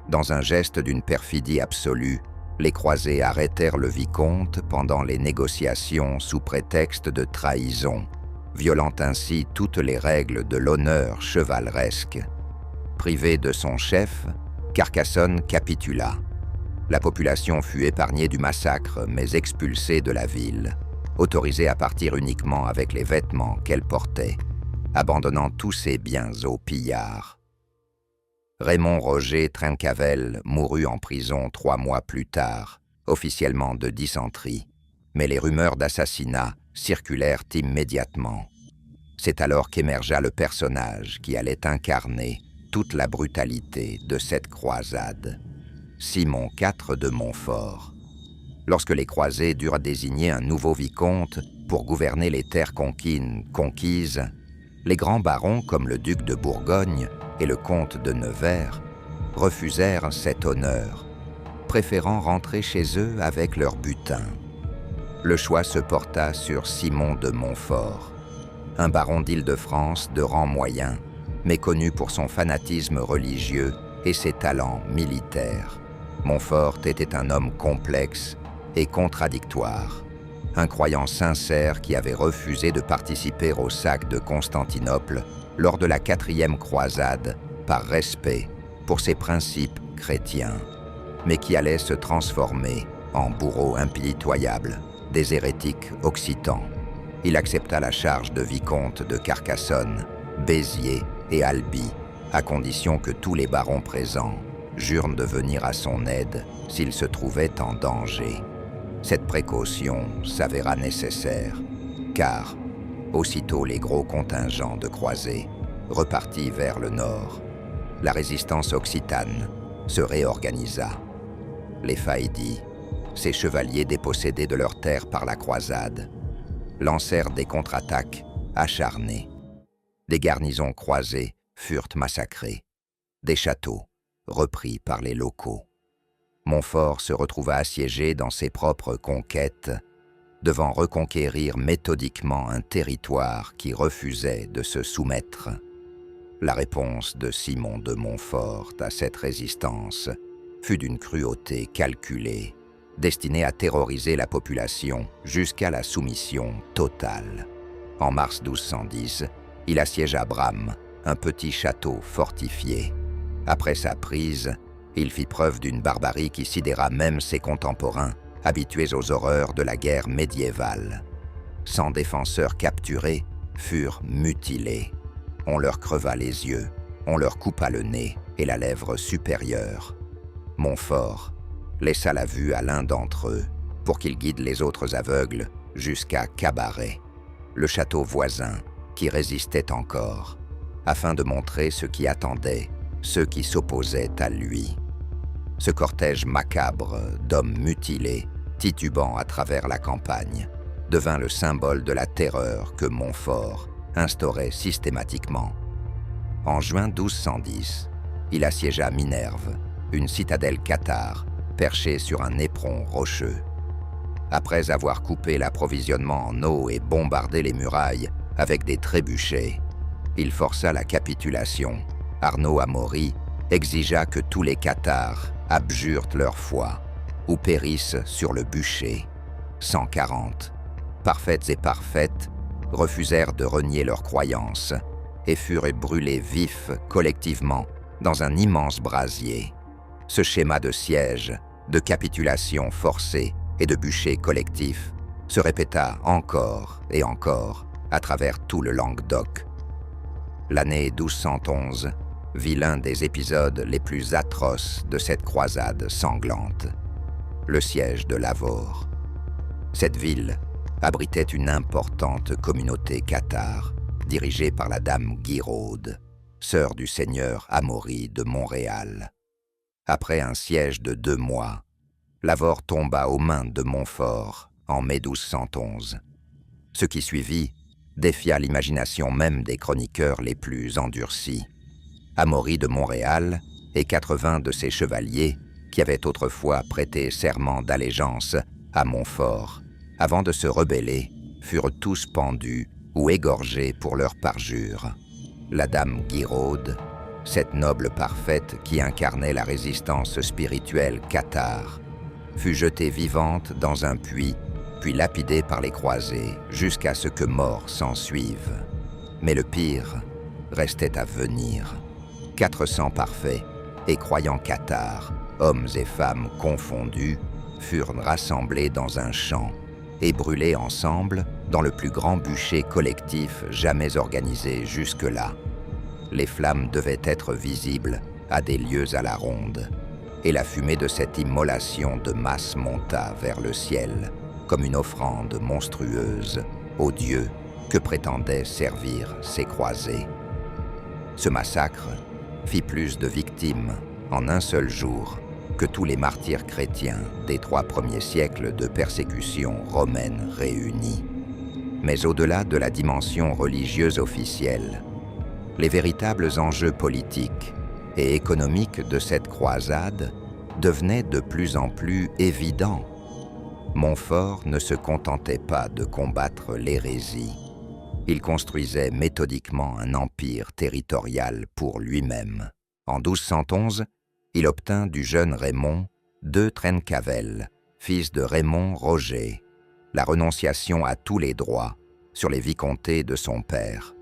Dans un geste d'une perfidie absolue, les croisés arrêtèrent le vicomte pendant les négociations sous prétexte de trahison, violant ainsi toutes les règles de l'honneur chevaleresque. Privé de son chef, Carcassonne capitula. La population fut épargnée du massacre, mais expulsée de la ville, autorisée à partir uniquement avec les vêtements qu'elle portait, abandonnant tous ses biens aux pillards. Raymond Roger Trencavel mourut en prison 3 mois plus tard, officiellement de dysenterie, mais les rumeurs d'assassinat circulèrent immédiatement. C'est alors qu'émergea le personnage qui allait incarner toute la brutalité de cette croisade, Simon IV de Montfort. Lorsque les croisés durent désigner un nouveau vicomte pour gouverner les terres conquises, les grands barons comme le duc de Bourgogne et le comte de Nevers refusèrent cet honneur, préférant rentrer chez eux avec leur butin. Le choix se porta sur Simon de Montfort, un baron d'Île-de-France de rang moyen, mais connu pour son fanatisme religieux et ses talents militaires. Montfort était un homme complexe et contradictoire, un croyant sincère qui avait refusé de participer au sac de Constantinople lors de la 4e croisade par respect pour ses principes chrétiens, mais qui allait se transformer en bourreau impitoyable des hérétiques occitans. Il accepta la charge de vicomte de Carcassonne, Béziers et Albi, à condition que tous les barons présents jurent de venir à son aide s'il se trouvait en danger. Cette précaution s'avéra nécessaire, car, aussitôt les gros contingents de croisés repartis vers le nord, la résistance occitane se réorganisa. Les Faidis, ces chevaliers dépossédés de leurs terres par la croisade lancèrent des contre-attaques acharnées. Des garnisons croisées furent massacrées, des châteaux repris par les locaux. Montfort se retrouva assiégé dans ses propres conquêtes, devant reconquérir méthodiquement un territoire qui refusait de se soumettre. La réponse de Simon de Montfort à cette résistance fut d'une cruauté calculée, destinée à terroriser la population jusqu'à la soumission totale. En mars 1210, il assiégea Bram, un petit château fortifié. Après sa prise, il fit preuve d'une barbarie qui sidéra même ses contemporains, habitués aux horreurs de la guerre médiévale. 100 défenseurs capturés furent mutilés. On leur creva les yeux, on leur coupa le nez et la lèvre supérieure. Montfort laissa la vue à l'un d'entre eux pour qu'il guide les autres aveugles jusqu'à Cabaret, le château voisin qui résistait encore, afin de montrer ce qui attendait ceux qui s'opposaient à lui. Ce cortège macabre d'hommes mutilés, titubant à travers la campagne, devint le symbole de la terreur que Montfort instaurait systématiquement. En juin 1210, il assiégea Minerve, une citadelle cathare perchée sur un éperon rocheux. Après avoir coupé l'approvisionnement en eau et bombardé les murailles avec des trébuchets, il força la capitulation. Arnaud Amaury exigea que tous les Cathares abjurent leur foi ou périssent sur le bûcher. 140, parfaites et parfaites, refusèrent de renier leurs croyances et furent brûlés vifs collectivement dans un immense brasier. Ce schéma de siège, de capitulation forcée et de bûcher collectif se répéta encore et encore à travers tout le Languedoc. L'année 1211 vit l'un des épisodes les plus atroces de cette croisade sanglante, le siège de Lavaur. Cette ville abritait une importante communauté cathare, dirigée par la dame Guiraud, sœur du seigneur Amaury de Montréal. Après un siège de 2 mois, Lavaur tomba aux mains de Montfort en mai 1211. Ce qui suivit défia l'imagination même des chroniqueurs les plus endurcis. Amaury de Montréal et 80 de ses chevaliers, qui avaient autrefois prêté serment d'allégeance à Montfort, avant de se rebeller, furent tous pendus ou égorgés pour leur parjure. La dame Guiraud, cette noble parfaite qui incarnait la résistance spirituelle cathare, fut jetée vivante dans un puits, puis lapidée par les croisés jusqu'à ce que mort s'ensuive. Mais le pire restait à venir. 400 parfaits et croyants cathares, hommes et femmes confondus, furent rassemblés dans un champ et brûlés ensemble dans le plus grand bûcher collectif jamais organisé jusque-là. Les flammes devaient être visibles à des lieues à la ronde, et la fumée de cette immolation de masse monta vers le ciel comme une offrande monstrueuse aux dieux que prétendaient servir ces croisés. Ce massacre fit plus de victimes en un seul jour que tous les martyrs chrétiens des 3 premiers siècles de persécution romaine réunis. Mais au-delà de la dimension religieuse officielle, les véritables enjeux politiques et économiques de cette croisade devenaient de plus en plus évidents. Montfort ne se contentait pas de combattre l'hérésie. Il construisait méthodiquement un empire territorial pour lui-même. En 1211, il obtint du jeune Raymond 2 Trencavel, fils de Raymond Roger, la renonciation à tous les droits sur les vicomtés de son père.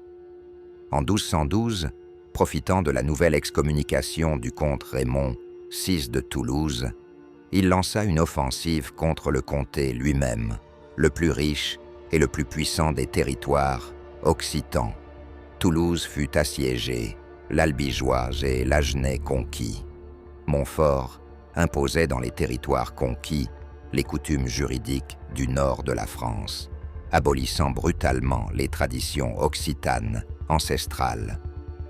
En 1212, profitant de la nouvelle excommunication du comte Raymond VI de Toulouse, il lança une offensive contre le comté lui-même, le plus riche et le plus puissant des territoires occitans. Toulouse fut assiégée, l'Albigeois et l'Agenais conquis. Montfort imposait dans les territoires conquis les coutumes juridiques du nord de la France, abolissant brutalement les traditions occitanes ancestrales.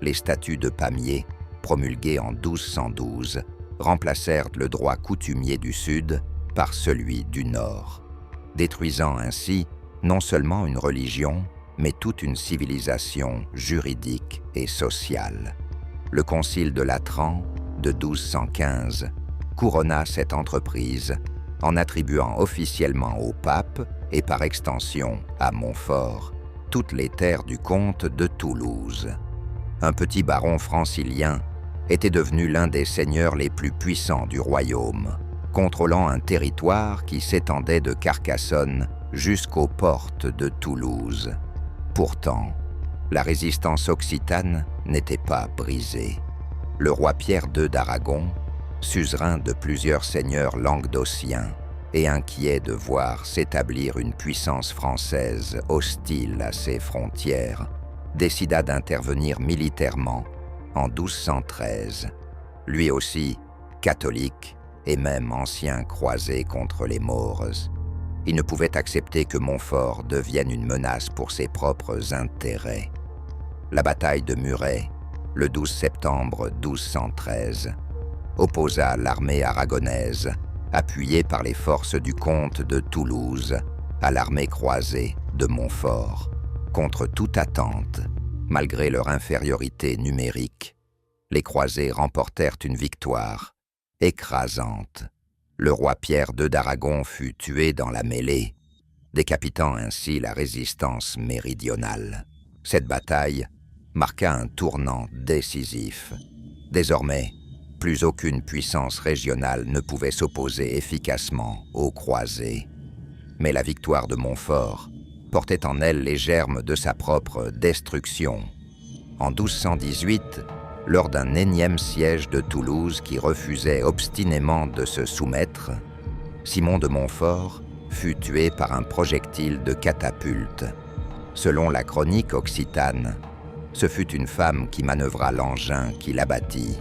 Les statuts de Pamiers, promulgués en 1212, remplacèrent le droit coutumier du Sud par celui du Nord, détruisant ainsi non seulement une religion, mais toute une civilisation juridique et sociale. Le Concile de Latran de 1215 couronna cette entreprise en attribuant officiellement au pape et par extension à Montfort toutes les terres du comte de Toulouse. Un petit baron francilien était devenu l'un des seigneurs les plus puissants du royaume, contrôlant un territoire qui s'étendait de Carcassonne jusqu'aux portes de Toulouse. Pourtant, la résistance occitane n'était pas brisée. Le roi Pierre II d'Aragon, suzerain de plusieurs seigneurs languedociens et inquiet de voir s'établir une puissance française hostile à ses frontières, décida d'intervenir militairement en 1213, lui aussi catholique et même ancien croisé contre les Maures. Il ne pouvait accepter que Montfort devienne une menace pour ses propres intérêts. La bataille de Muret, le 12 septembre 1213, opposa l'armée aragonaise, appuyée par les forces du comte de Toulouse, à l'armée croisée de Montfort. Contre toute attente, malgré leur infériorité numérique, les croisés remportèrent une victoire écrasante. Le roi Pierre II d'Aragon fut tué dans la mêlée, décapitant ainsi la résistance méridionale. Cette bataille marqua un tournant décisif. Désormais, plus aucune puissance régionale ne pouvait s'opposer efficacement aux croisés. Mais la victoire de Montfort portait en elle les germes de sa propre destruction. En 1218, lors d'un énième siège de Toulouse qui refusait obstinément de se soumettre, Simon de Montfort fut tué par un projectile de catapulte. Selon la chronique occitane, ce fut une femme qui manœuvra l'engin qui l'abattit.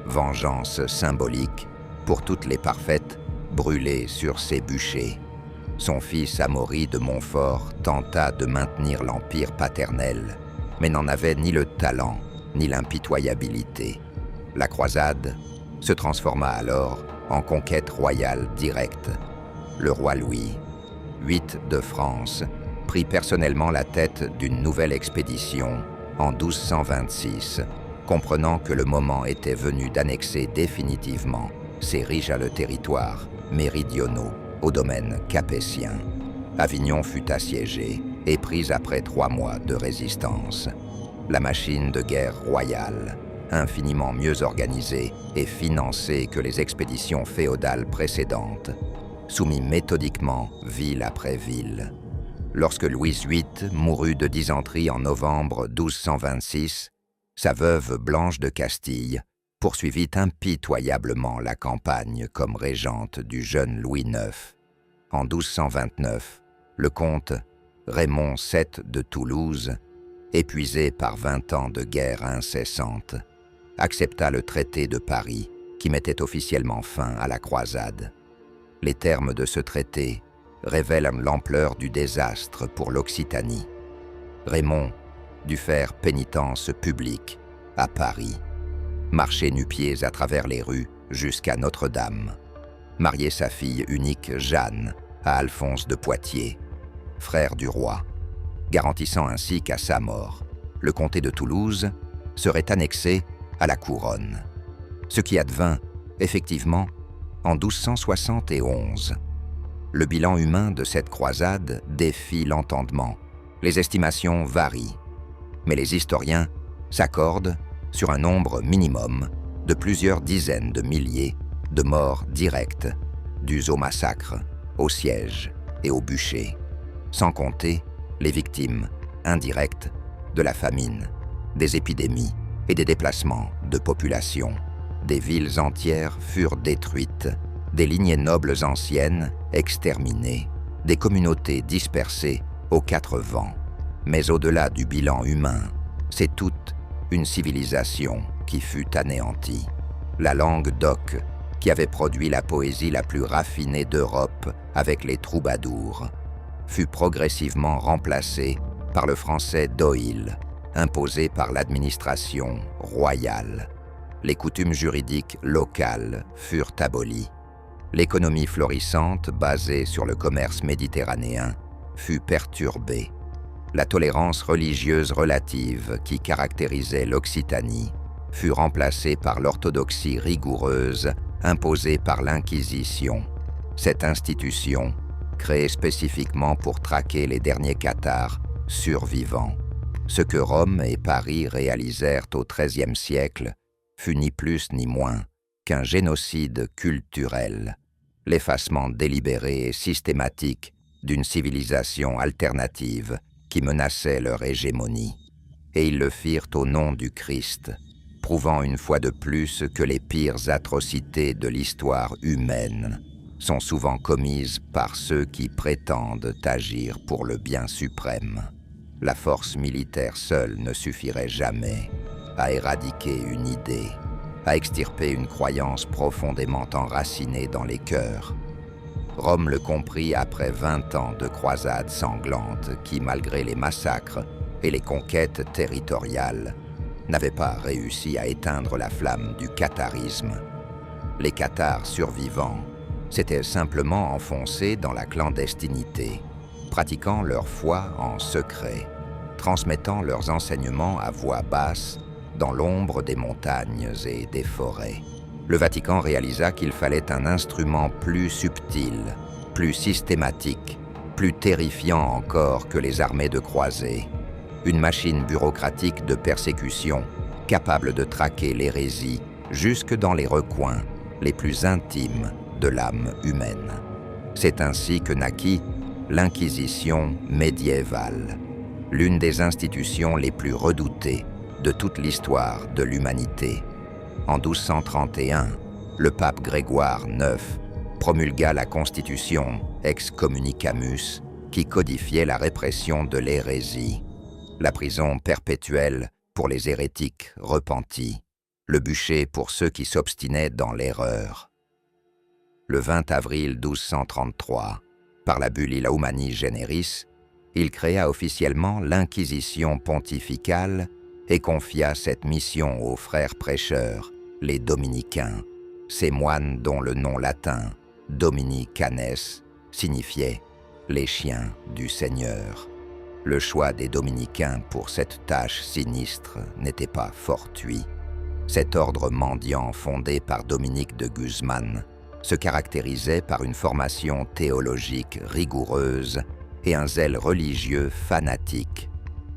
Vengeance symbolique pour toutes les parfaites brûlées sur ses bûchers. Son fils Amaury de Montfort tenta de maintenir l'empire paternel, mais n'en avait ni le talent ni l'impitoyabilité. La croisade se transforma alors en conquête royale directe. Le roi Louis VIII de France prit personnellement la tête d'une nouvelle expédition en 1226, comprenant que le moment était venu d'annexer définitivement ces riches territoires méridionaux au domaine capétien. Avignon fut assiégée et prise après 3 mois de résistance. La machine de guerre royale, infiniment mieux organisée et financée que les expéditions féodales précédentes, soumit méthodiquement ville après ville. Lorsque Louis VIII mourut de dysenterie en novembre 1226, sa veuve Blanche de Castille poursuivit impitoyablement la campagne comme régente du jeune Louis IX. En 1229, le comte Raymond VII de Toulouse, épuisé par 20 ans de guerre incessante, accepta le traité de Paris qui mettait officiellement fin à la croisade. Les termes de ce traité révèlent l'ampleur du désastre pour l'Occitanie. Raymond dut faire pénitence publique à Paris, marcher nu-pieds à travers les rues jusqu'à Notre-Dame, marier sa fille unique Jeanne à Alphonse de Poitiers, frère du roi, garantissant ainsi qu'à sa mort, le comté de Toulouse serait annexé à la couronne. Ce qui advint, effectivement, en 1271. Le bilan humain de cette croisade défie l'entendement. Les estimations varient, mais les historiens s'accordent sur un nombre minimum de plusieurs dizaines de milliers de morts directes, dus au massacre, au siège et au bûcher, sans compter les victimes indirectes de la famine, des épidémies et des déplacements de population. Des villes entières furent détruites, des lignées nobles anciennes exterminées, des communautés dispersées aux 4 vents. Mais au-delà du bilan humain, c'est toute une civilisation qui fut anéantie. La langue d'oc, qui avait produit la poésie la plus raffinée d'Europe avec les troubadours, fut progressivement remplacée par le français d'Oïl, imposé par l'administration royale. Les coutumes juridiques locales furent abolies. L'économie florissante, basée sur le commerce méditerranéen, fut perturbée. La tolérance religieuse relative qui caractérisait l'Occitanie fut remplacée par l'orthodoxie rigoureuse imposée par l'Inquisition. Cette institution, créée spécifiquement pour traquer les derniers cathares survivants. Ce que Rome et Paris réalisèrent au XIIIe siècle fut ni plus ni moins qu'un génocide culturel, l'effacement délibéré et systématique d'une civilisation alternative qui menaçait leur hégémonie. Et ils le firent au nom du Christ, prouvant une fois de plus que les pires atrocités de l'histoire humaine sont souvent commises par ceux qui prétendent agir pour le bien suprême. La force militaire seule ne suffirait jamais à éradiquer une idée, à extirper une croyance profondément enracinée dans les cœurs. Rome le comprit après 20 ans de croisades sanglantes qui, malgré les massacres et les conquêtes territoriales, n'avaient pas réussi à éteindre la flamme du catharisme. Les cathares survivants s'étaient simplement enfoncés dans la clandestinité, pratiquant leur foi en secret, transmettant leurs enseignements à voix basse dans l'ombre des montagnes et des forêts. Le Vatican réalisa qu'il fallait un instrument plus subtil, plus systématique, plus terrifiant encore que les armées de croisés, une machine bureaucratique de persécution capable de traquer l'hérésie jusque dans les recoins les plus intimes de l'âme humaine. C'est ainsi que naquit l'Inquisition médiévale, l'une des institutions les plus redoutées de toute l'histoire de l'humanité. En 1231, le pape Grégoire IX promulgua la Constitution Ex Communicamus qui codifiait la répression de l'hérésie, la prison perpétuelle pour les hérétiques repentis, le bûcher pour ceux qui s'obstinaient dans l'erreur. Le 20 avril 1233, par la bulle Illa Humani Generis, il créa officiellement l'Inquisition pontificale et confia cette mission aux frères prêcheurs, les dominicains, ces moines dont le nom latin, Dominicanes, signifiait « les chiens du Seigneur ». Le choix des dominicains pour cette tâche sinistre n'était pas fortuit. Cet ordre mendiant fondé par Dominique de Guzman se caractérisait par une formation théologique rigoureuse et un zèle religieux fanatique.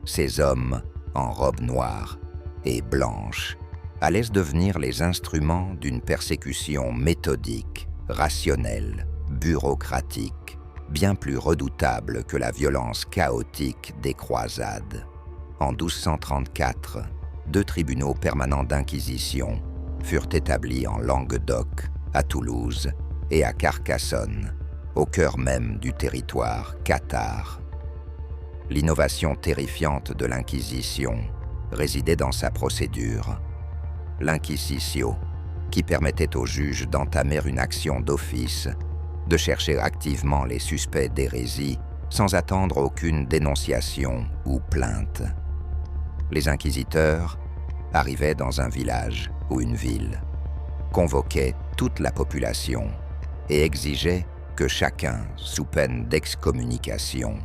Ces hommes, en robe noire et blanche, allaient devenir les instruments d'une persécution méthodique, rationnelle, bureaucratique, bien plus redoutable que la violence chaotique des croisades. En 1234, 2 tribunaux permanents d'inquisition furent établis en Languedoc, à Toulouse et à Carcassonne, au cœur même du territoire cathare. L'innovation terrifiante de l'Inquisition résidait dans sa procédure, l'inquisitio, qui permettait aux juges d'entamer une action d'office, de chercher activement les suspects d'hérésie sans attendre aucune dénonciation ou plainte. Les inquisiteurs arrivaient dans un village ou une ville, convoquaient toute la population et exigeaient que chacun, sous peine d'excommunication,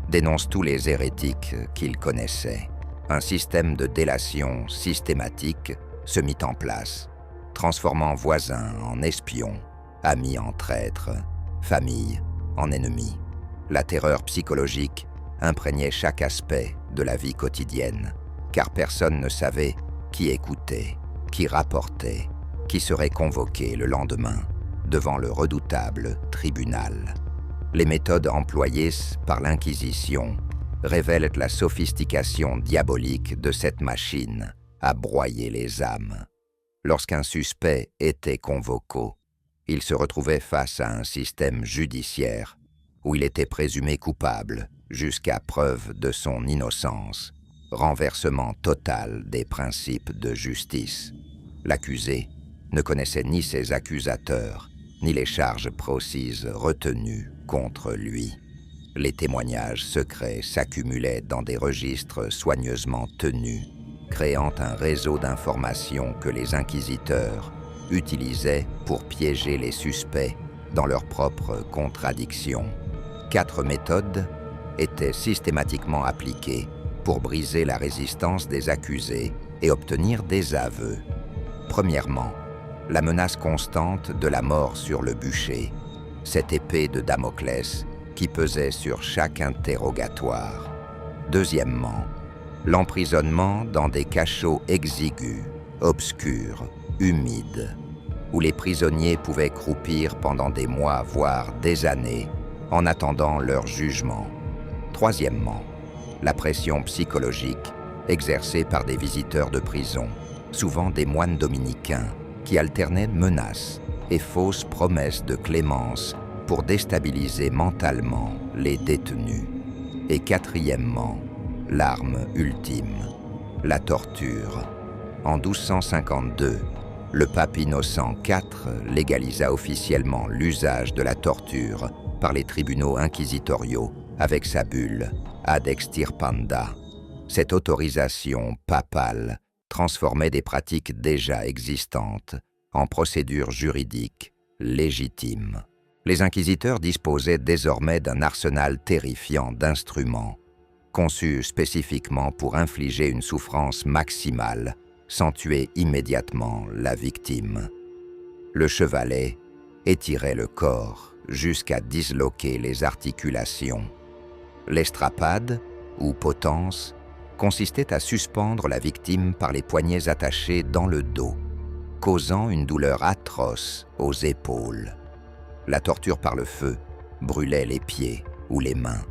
dénonce tous les hérétiques qu'il connaissait. Un système de délation systématique se mit en place, transformant voisins en espions, amis en traîtres, famille en ennemis. La terreur psychologique imprégnait chaque aspect de la vie quotidienne, car personne ne savait qui écoutait, qui rapportait, qui serait convoqué le lendemain devant le redoutable tribunal. Les méthodes employées par l'Inquisition révèlent la sophistication diabolique de cette machine à broyer les âmes. Lorsqu'un suspect était convoqué, il se retrouvait face à un système judiciaire où il était présumé coupable jusqu'à preuve de son innocence, renversement total des principes de justice. L'accusé ne connaissait ni ses accusateurs, ni les charges précises retenues contre lui. Les témoignages secrets s'accumulaient dans des registres soigneusement tenus, créant un réseau d'informations que les inquisiteurs utilisaient pour piéger les suspects dans leurs propres contradictions. 4 méthodes étaient systématiquement appliquées pour briser la résistance des accusés et obtenir des aveux. Premièrement, la menace constante de la mort sur le bûcher, cette épée de Damoclès qui pesait sur chaque interrogatoire. Deuxièmement, l'emprisonnement dans des cachots exigus, obscurs, humides, où les prisonniers pouvaient croupir pendant des mois, voire des années, en attendant leur jugement. Troisièmement, la pression psychologique exercée par des visiteurs de prison, souvent des moines dominicains, qui alternaient menaces et fausses promesses de clémence pour déstabiliser mentalement les détenus. Et quatrièmement, l'arme ultime, la torture. En 1252, le pape Innocent IV légalisa officiellement l'usage de la torture par les tribunaux inquisitoriaux avec sa bulle Ad Extirpanda. Cette autorisation papale transformait des pratiques déjà existantes en procédures juridiques légitimes. Les inquisiteurs disposaient désormais d'un arsenal terrifiant d'instruments, conçus spécifiquement pour infliger une souffrance maximale sans tuer immédiatement la victime. Le chevalet étirait le corps jusqu'à disloquer les articulations. L'estrapade, ou potence, consistait à suspendre la victime par les poignets attachés dans le dos, causant une douleur atroce aux épaules. La torture par le feu brûlait les pieds ou les mains.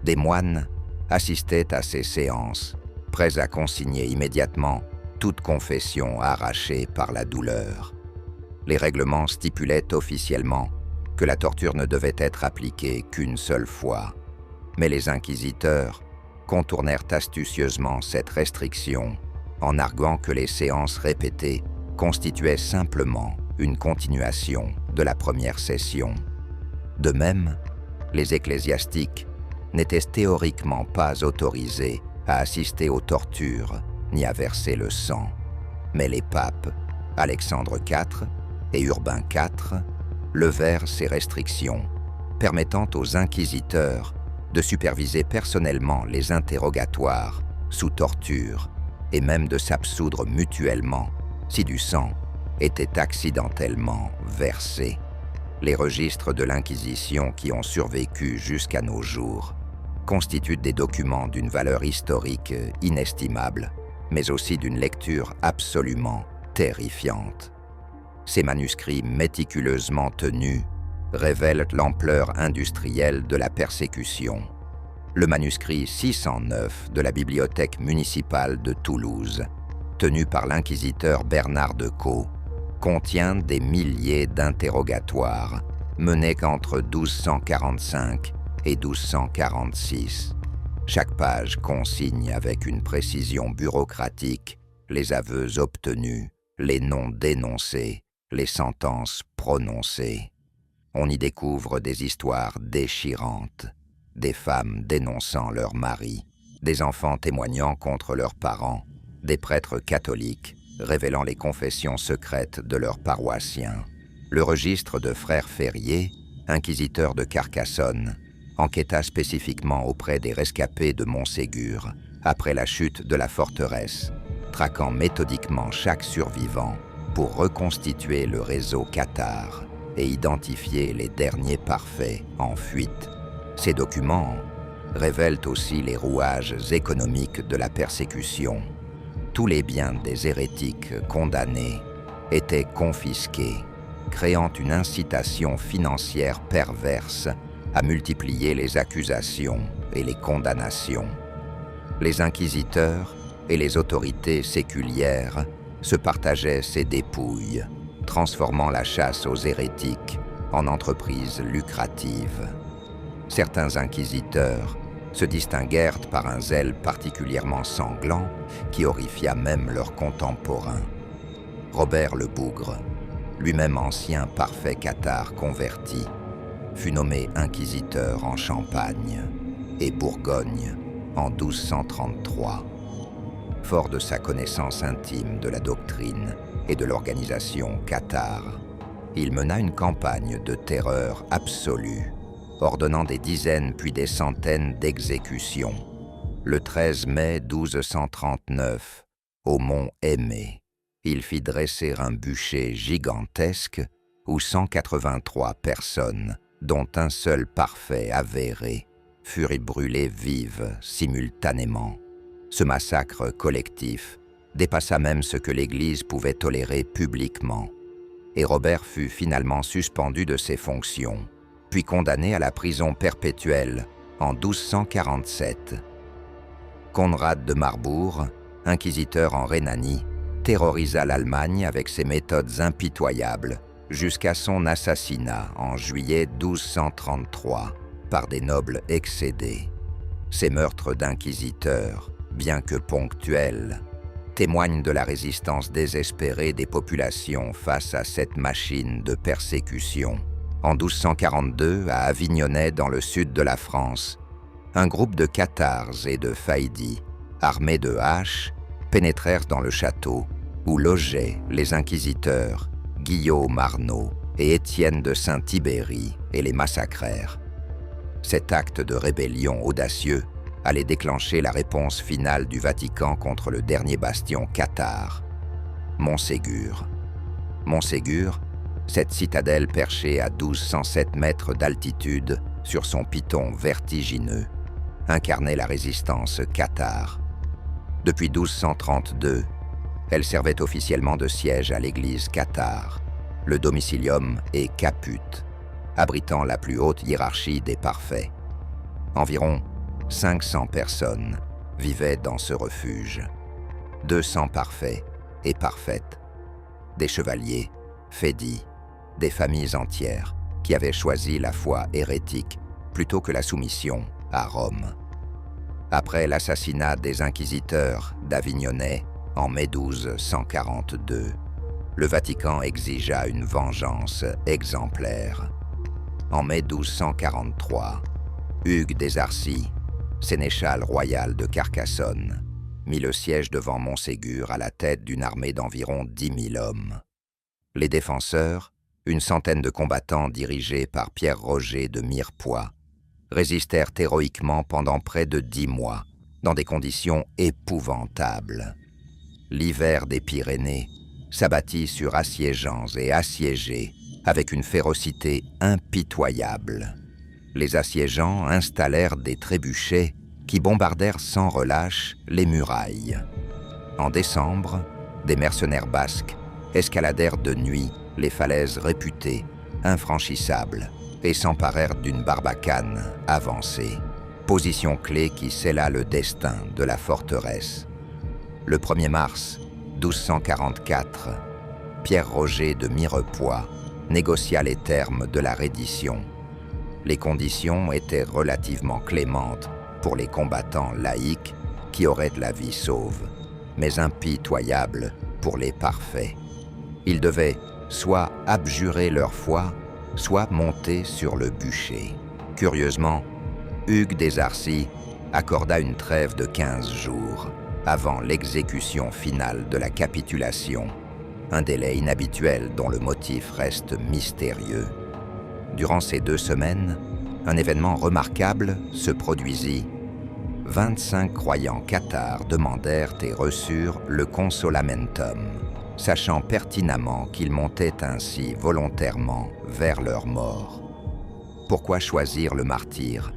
Des moines assistaient à ces séances, prêts à consigner immédiatement toute confession arrachée par la douleur. Les règlements stipulaient officiellement que la torture ne devait être appliquée qu'une seule fois, mais les inquisiteurs contournèrent astucieusement cette restriction en arguant que les séances répétées constituaient simplement une continuation de la première session. De même, les ecclésiastiques n'étaient théoriquement pas autorisés à assister aux tortures ni à verser le sang, mais les papes, Alexandre IV et Urbain IV, levèrent ces restrictions, permettant aux inquisiteurs de superviser personnellement les interrogatoires sous torture et même de s'absoudre mutuellement si du sang était accidentellement versé. Les registres de l'Inquisition qui ont survécu jusqu'à nos jours constituent des documents d'une valeur historique inestimable, mais aussi d'une lecture absolument terrifiante. Ces manuscrits méticuleusement tenus révèlent l'ampleur industrielle de la persécution. Le manuscrit 609 de la bibliothèque municipale de Toulouse, tenu par l'inquisiteur Bernard de Caux, contient des milliers d'interrogatoires menés qu'entre 1245 et 1246. Chaque page consigne avec une précision bureaucratique les aveux obtenus, les noms dénoncés, les sentences prononcées. On y découvre des histoires déchirantes, des femmes dénonçant leurs maris, des enfants témoignant contre leurs parents, des prêtres catholiques révélant les confessions secrètes de leurs paroissiens. Le registre de Frère Ferrier, inquisiteur de Carcassonne, enquêta spécifiquement auprès des rescapés de Montségur après la chute de la forteresse, traquant méthodiquement chaque survivant pour reconstituer le réseau cathare et identifier les derniers parfaits en fuite. Ces documents révèlent aussi les rouages économiques de la persécution. Tous les biens des hérétiques condamnés étaient confisqués, créant une incitation financière perverse à multiplier les accusations et les condamnations. Les inquisiteurs et les autorités séculières se partageaient ces dépouilles, transformant la chasse aux hérétiques en entreprise lucrative. Certains inquisiteurs se distinguèrent par un zèle particulièrement sanglant qui horrifia même leurs contemporains. Robert le Bougre, lui-même ancien parfait cathare converti, fut nommé inquisiteur en Champagne et Bourgogne en 1233. Fort de sa connaissance intime de la doctrine et de l'organisation cathare, il mena une campagne de terreur absolue, ordonnant des dizaines puis des centaines d'exécutions. Le 13 mai 1239, au mont Aimé, il fit dresser un bûcher gigantesque où 183 personnes, dont un seul parfait avéré, furent brûlées vives simultanément. Ce massacre collectif dépassa même ce que l'Église pouvait tolérer publiquement, et Robert fut finalement suspendu de ses fonctions, puis condamné à la prison perpétuelle en 1247. Conrad de Marbourg, inquisiteur en Rhénanie, terrorisa l'Allemagne avec ses méthodes impitoyables jusqu'à son assassinat en juillet 1233 par des nobles excédés. Ces meurtres d'inquisiteurs, bien que ponctuels, témoignent de la résistance désespérée des populations face à cette machine de persécution. En 1242, à Avignonnet, dans le sud de la France, un groupe de cathares et de faïdis, armés de haches, pénétrèrent dans le château où logeaient les inquisiteurs Guillaume Arnaud et Étienne de Saint-Tibéri et les massacrèrent. Cet acte de rébellion audacieux allait déclencher la réponse finale du Vatican contre le dernier bastion cathare, Montségur. Montségur, cette citadelle perchée à 1207 mètres d'altitude sur son piton vertigineux, incarnait la résistance cathare. Depuis 1232, elle servait officiellement de siège à l'église cathare, le domicilium et caput, abritant la plus haute hiérarchie des parfaits. Environ 500 personnes vivaient dans ce refuge, 200 parfaits et parfaites, des chevaliers, fédis, des familles entières qui avaient choisi la foi hérétique plutôt que la soumission à Rome. Après l'assassinat des inquisiteurs d'Avignonnet en mai 1242, le Vatican exigea une vengeance exemplaire. En mai 1243, Hugues des Arcis, sénéchal royal de Carcassonne, mit le siège devant Montségur à la tête d'une armée d'environ 10 000 hommes. Les défenseurs, une centaine de combattants dirigés par Pierre-Roger de Mirepoix, résistèrent héroïquement pendant près de 10 mois, dans des conditions épouvantables. L'hiver des Pyrénées s'abattit sur assiégeants et assiégés avec une férocité impitoyable. Les assiégeants installèrent des trébuchets qui bombardèrent sans relâche les murailles. En décembre, des mercenaires basques escaladèrent de nuit les falaises réputées infranchissables et s'emparèrent d'une barbacane avancée, position clé qui scella le destin de la forteresse. Le 1er mars 1244, Pierre-Roger de Mirepoix négocia les termes de la reddition. Les conditions étaient relativement clémentes pour les combattants laïcs qui auraient de la vie sauve, mais impitoyables pour les parfaits. Ils devaient soit abjurer leur foi, soit monter sur le bûcher. Curieusement, Hugues des Arcis accorda une trêve de 15 jours avant l'exécution finale de la capitulation, un délai inhabituel dont le motif reste mystérieux. Durant ces 2 semaines, un événement remarquable se produisit. 25 croyants cathares demandèrent et reçurent le consolamentum, sachant pertinemment qu'ils montaient ainsi volontairement vers leur mort. Pourquoi choisir le martyre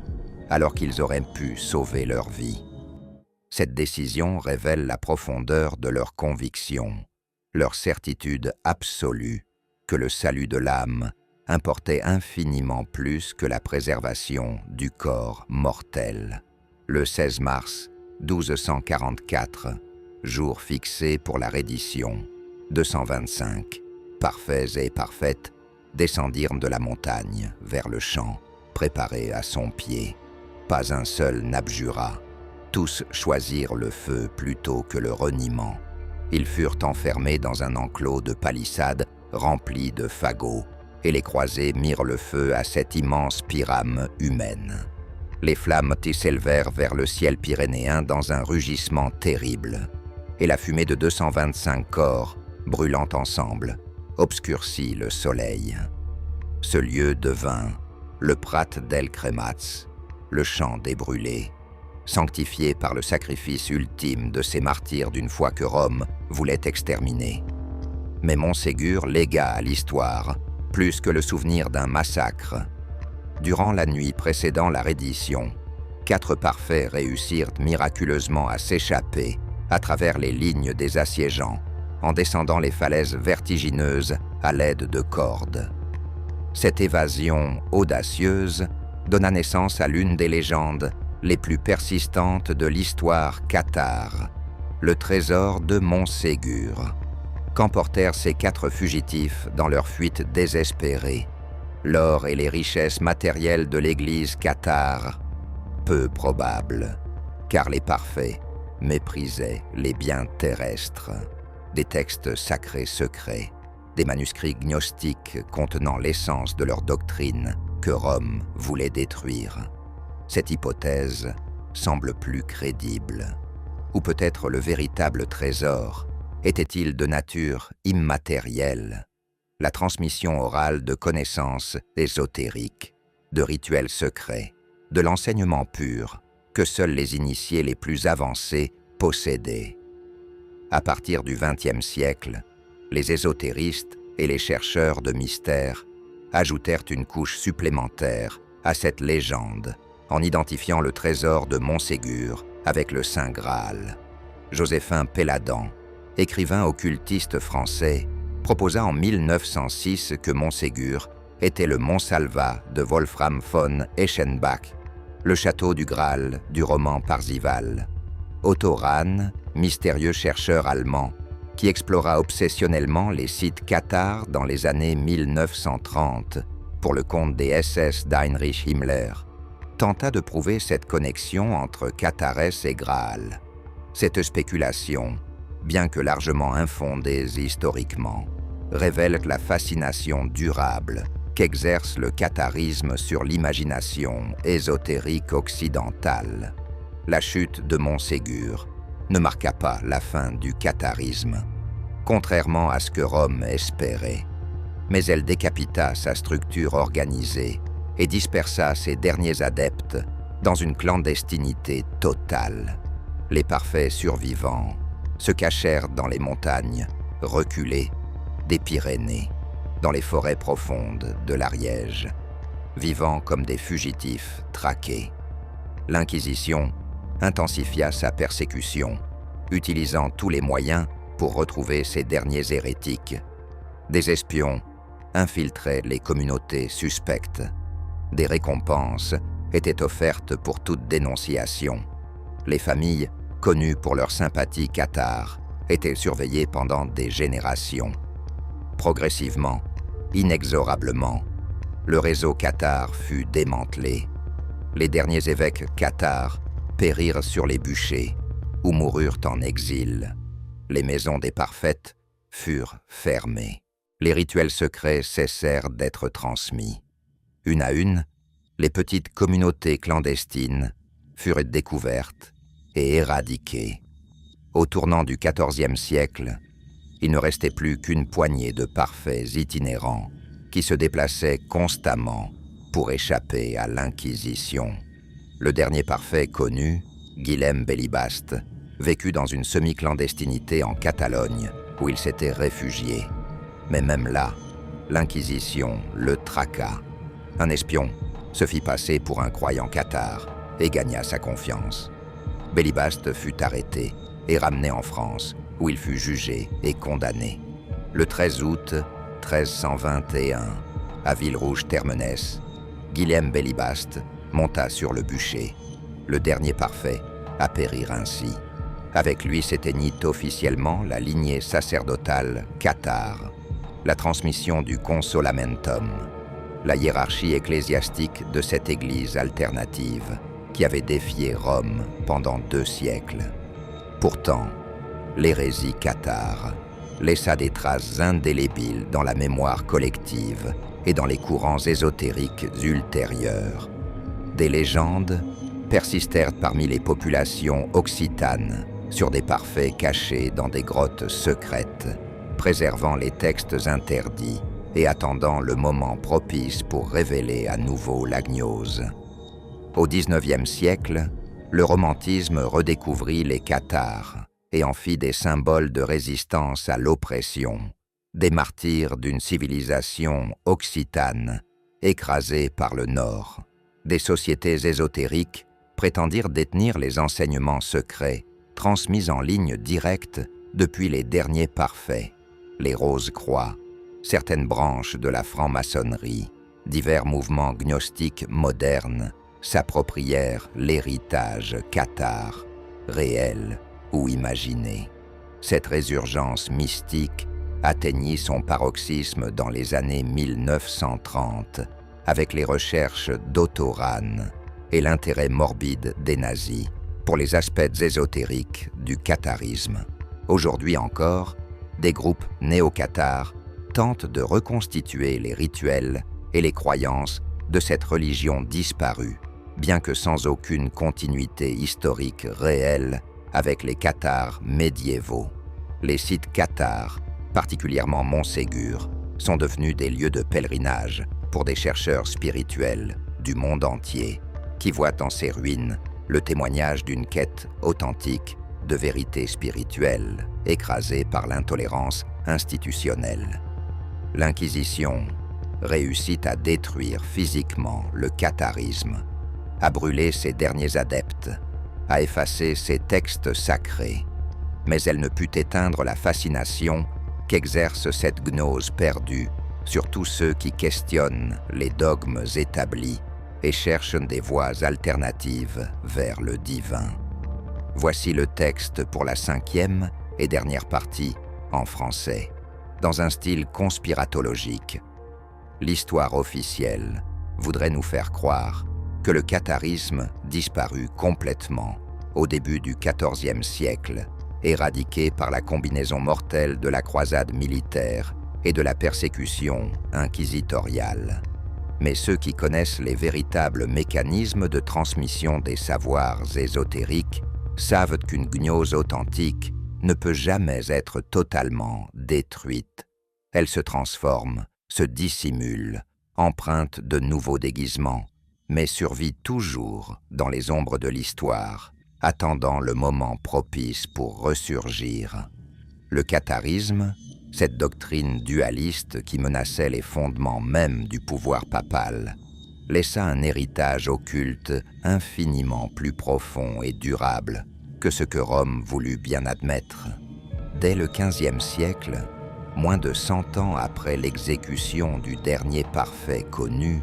alors qu'ils auraient pu sauver leur vie? Cette décision révèle la profondeur de leur conviction, leur certitude absolue que le salut de l'âme importait infiniment plus que la préservation du corps mortel. Le 16 mars 1244, jour fixé pour la reddition, 225, parfaits et parfaites, descendirent de la montagne vers le champ, préparé à son pied. Pas un seul n'abjura. Tous choisirent le feu plutôt que le reniement. Ils furent enfermés dans un enclos de palissades rempli de fagots, et les croisés mirent le feu à cette immense pyrame humaine. Les flammes s'élevèrent vers le ciel pyrénéen dans un rugissement terrible, et la fumée de 225 corps, brûlant ensemble, obscurcit le soleil. Ce lieu devint le Prat del Cremats, le champ des brûlés, sanctifié par le sacrifice ultime de ces martyrs d'une foi que Rome voulait exterminer. Mais Montségur légua à l'histoire plus que le souvenir d'un massacre. Durant la nuit précédant la reddition, 4 parfaits réussirent miraculeusement à s'échapper à travers les lignes des assiégeants, en descendant les falaises vertigineuses à l'aide de cordes. Cette évasion audacieuse donna naissance à l'une des légendes les plus persistantes de l'histoire cathare, le trésor de Montségur. Qu'emportèrent ces 4 fugitifs dans leur fuite désespérée? L'or et les richesses matérielles de l'Église cathare? Peu probable, car les parfaits méprisaient les biens terrestres. Des textes sacrés secrets, des manuscrits gnostiques contenant l'essence de leur doctrine que Rome voulait détruire. Cette hypothèse semble plus crédible. Ou peut-être le véritable trésor était-il de nature immatérielle? La transmission orale de connaissances ésotériques, de rituels secrets, de l'enseignement pur que seuls les initiés les plus avancés possédaient. À partir du XXe siècle, les ésotéristes et les chercheurs de mystères ajoutèrent une couche supplémentaire à cette légende en identifiant le trésor de Montségur avec le Saint Graal. Joséphin Péladan, écrivain occultiste français, proposa en 1906 que Montségur était le Montsalvat de Wolfram von Eschenbach, le château du Graal du roman Parzival. Otto Rahn, mystérieux chercheur allemand, qui explora obsessionnellement les sites cathares dans les années 1930 pour le compte des SS d'Heinrich Himmler, tenta de prouver cette connexion entre Catharès et Graal. Cette spéculation, bien que largement infondée historiquement, révèle la fascination durable qu'exerce le catharisme sur l'imagination ésotérique occidentale. La chute de Montségur ne marqua pas la fin du catharisme, contrairement à ce que Rome espérait, mais elle décapita sa structure organisée et dispersa ses derniers adeptes dans une clandestinité totale. Les parfaits survivants se cachèrent dans les montagnes reculées des Pyrénées, dans les forêts profondes de l'Ariège, vivant comme des fugitifs traqués. L'Inquisition intensifia sa persécution, utilisant tous les moyens pour retrouver ces derniers hérétiques. Des espions infiltraient les communautés suspectes. Des récompenses étaient offertes pour toute dénonciation. Les familles, connues pour leur sympathie cathare, étaient surveillées pendant des générations. Progressivement, inexorablement, le réseau cathare fut démantelé. Les derniers évêques cathares périrent sur les bûchers ou moururent en exil. Les maisons des parfaites furent fermées. Les rituels secrets cessèrent d'être transmis. Une à une, les petites communautés clandestines furent découvertes et éradiquées. Au tournant du XIVe siècle, il ne restait plus qu'une poignée de parfaits itinérants qui se déplaçaient constamment pour échapper à l'Inquisition. Le dernier parfait connu, Guilhem Bélibaste, vécut dans une semi-clandestinité en Catalogne où il s'était réfugié. Mais même là, l'Inquisition le traqua. Un espion se fit passer pour un croyant cathare et gagna sa confiance. Bélibaste fut arrêté et ramené en France, où il fut jugé et condamné. Le 13 août 1321, à Villerouge-Termenès, Guilhem Bélibaste monta sur le bûcher. Le dernier parfait à périr ainsi. Avec lui s'éteignit officiellement la lignée sacerdotale cathare, la transmission du consolamentum, la hiérarchie ecclésiastique de cette église alternative qui avait défié Rome pendant 2 siècles. Pourtant, l'hérésie cathare laissa des traces indélébiles dans la mémoire collective et dans les courants ésotériques ultérieurs. Des légendes persistèrent parmi les populations occitanes sur des parfaits cachés dans des grottes secrètes. préservant les textes interdits et attendant le moment propice pour révéler à nouveau la gnose. Au XIXe siècle, le romantisme redécouvrit les cathares et en fit des symboles de résistance à l'oppression, des martyrs d'une civilisation occitane écrasée par le Nord. Des sociétés ésotériques prétendirent détenir les enseignements secrets transmis en ligne directe depuis les derniers parfaits, les Rose-Croix, certaines branches de la franc-maçonnerie, divers mouvements gnostiques modernes s'approprièrent l'héritage cathare, réel ou imaginé. Cette résurgence mystique atteignit son paroxysme dans les années 1930 avec les recherches d'Otto Rahn et l'intérêt morbide des nazis pour les aspects ésotériques du catharisme. Aujourd'hui encore, des groupes néo-cathares tentent de reconstituer les rituels et les croyances de cette religion disparue, bien que sans aucune continuité historique réelle avec les cathares médiévaux. Les sites cathares, particulièrement Montségur, sont devenus des lieux de pèlerinage pour des chercheurs spirituels du monde entier qui voient dans ces ruines le témoignage d'une quête authentique de vérité spirituelle écrasée par l'intolérance institutionnelle. L'Inquisition réussit à détruire physiquement le catharisme, à brûler ses derniers adeptes, à effacer ses textes sacrés, mais elle ne put éteindre la fascination qu'exerce cette gnose perdue sur tous ceux qui questionnent les dogmes établis et cherchent des voies alternatives vers le divin. Voici le texte pour la 5e et dernière partie en français, dans un style conspiratologique. L'histoire officielle voudrait nous faire croire que le catharisme disparut complètement au début du XIVe siècle, éradiqué par la combinaison mortelle de la croisade militaire et de la persécution inquisitoriale. Mais ceux qui connaissent les véritables mécanismes de transmission des savoirs ésotériques savent qu'une gnose authentique ne peut jamais être totalement détruite. Elle se transforme, se dissimule, emprunte de nouveaux déguisements, mais survit toujours dans les ombres de l'histoire, attendant le moment propice pour ressurgir. Le catharisme, cette doctrine dualiste qui menaçait les fondements même du pouvoir papal, laissa un héritage occulte infiniment plus profond et durable que ce que Rome voulut bien admettre. Dès le XVe siècle, moins de 100 ans après l'exécution du dernier parfait connu,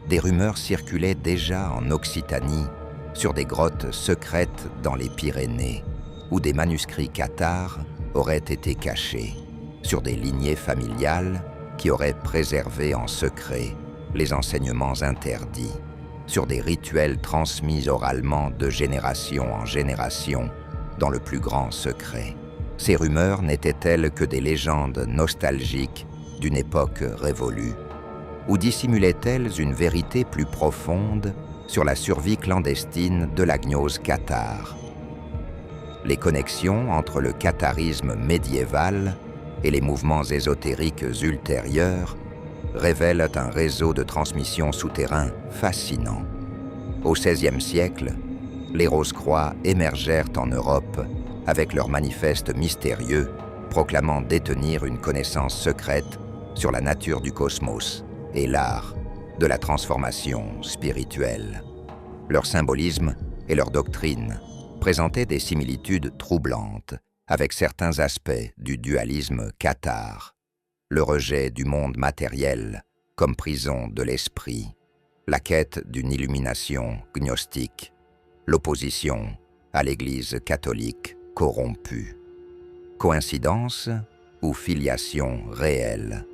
des rumeurs circulaient déjà en Occitanie sur des grottes secrètes dans les Pyrénées, où des manuscrits cathares auraient été cachés, sur des lignées familiales qui auraient préservé en secret les enseignements interdits, sur des rituels transmis oralement de génération en génération dans le plus grand secret. Ces rumeurs n'étaient-elles que des légendes nostalgiques d'une époque révolue? Ou dissimulaient-elles une vérité plus profonde sur la survie clandestine de la gnose cathare? Les connexions entre le catharisme médiéval et les mouvements ésotériques ultérieurs révèlent un réseau de transmission souterrain fascinant. Au XVIe siècle, les Rose-Croix émergèrent en Europe avec leurs manifestes mystérieux proclamant détenir une connaissance secrète sur la nature du cosmos et l'art de la transformation spirituelle. Leur symbolisme et leur doctrine présentaient des similitudes troublantes avec certains aspects du dualisme cathare, le rejet du monde matériel comme prison de l'esprit, la quête d'une illumination gnostique, l'opposition à l'Église catholique corrompue. Coïncidence ou filiation réelle?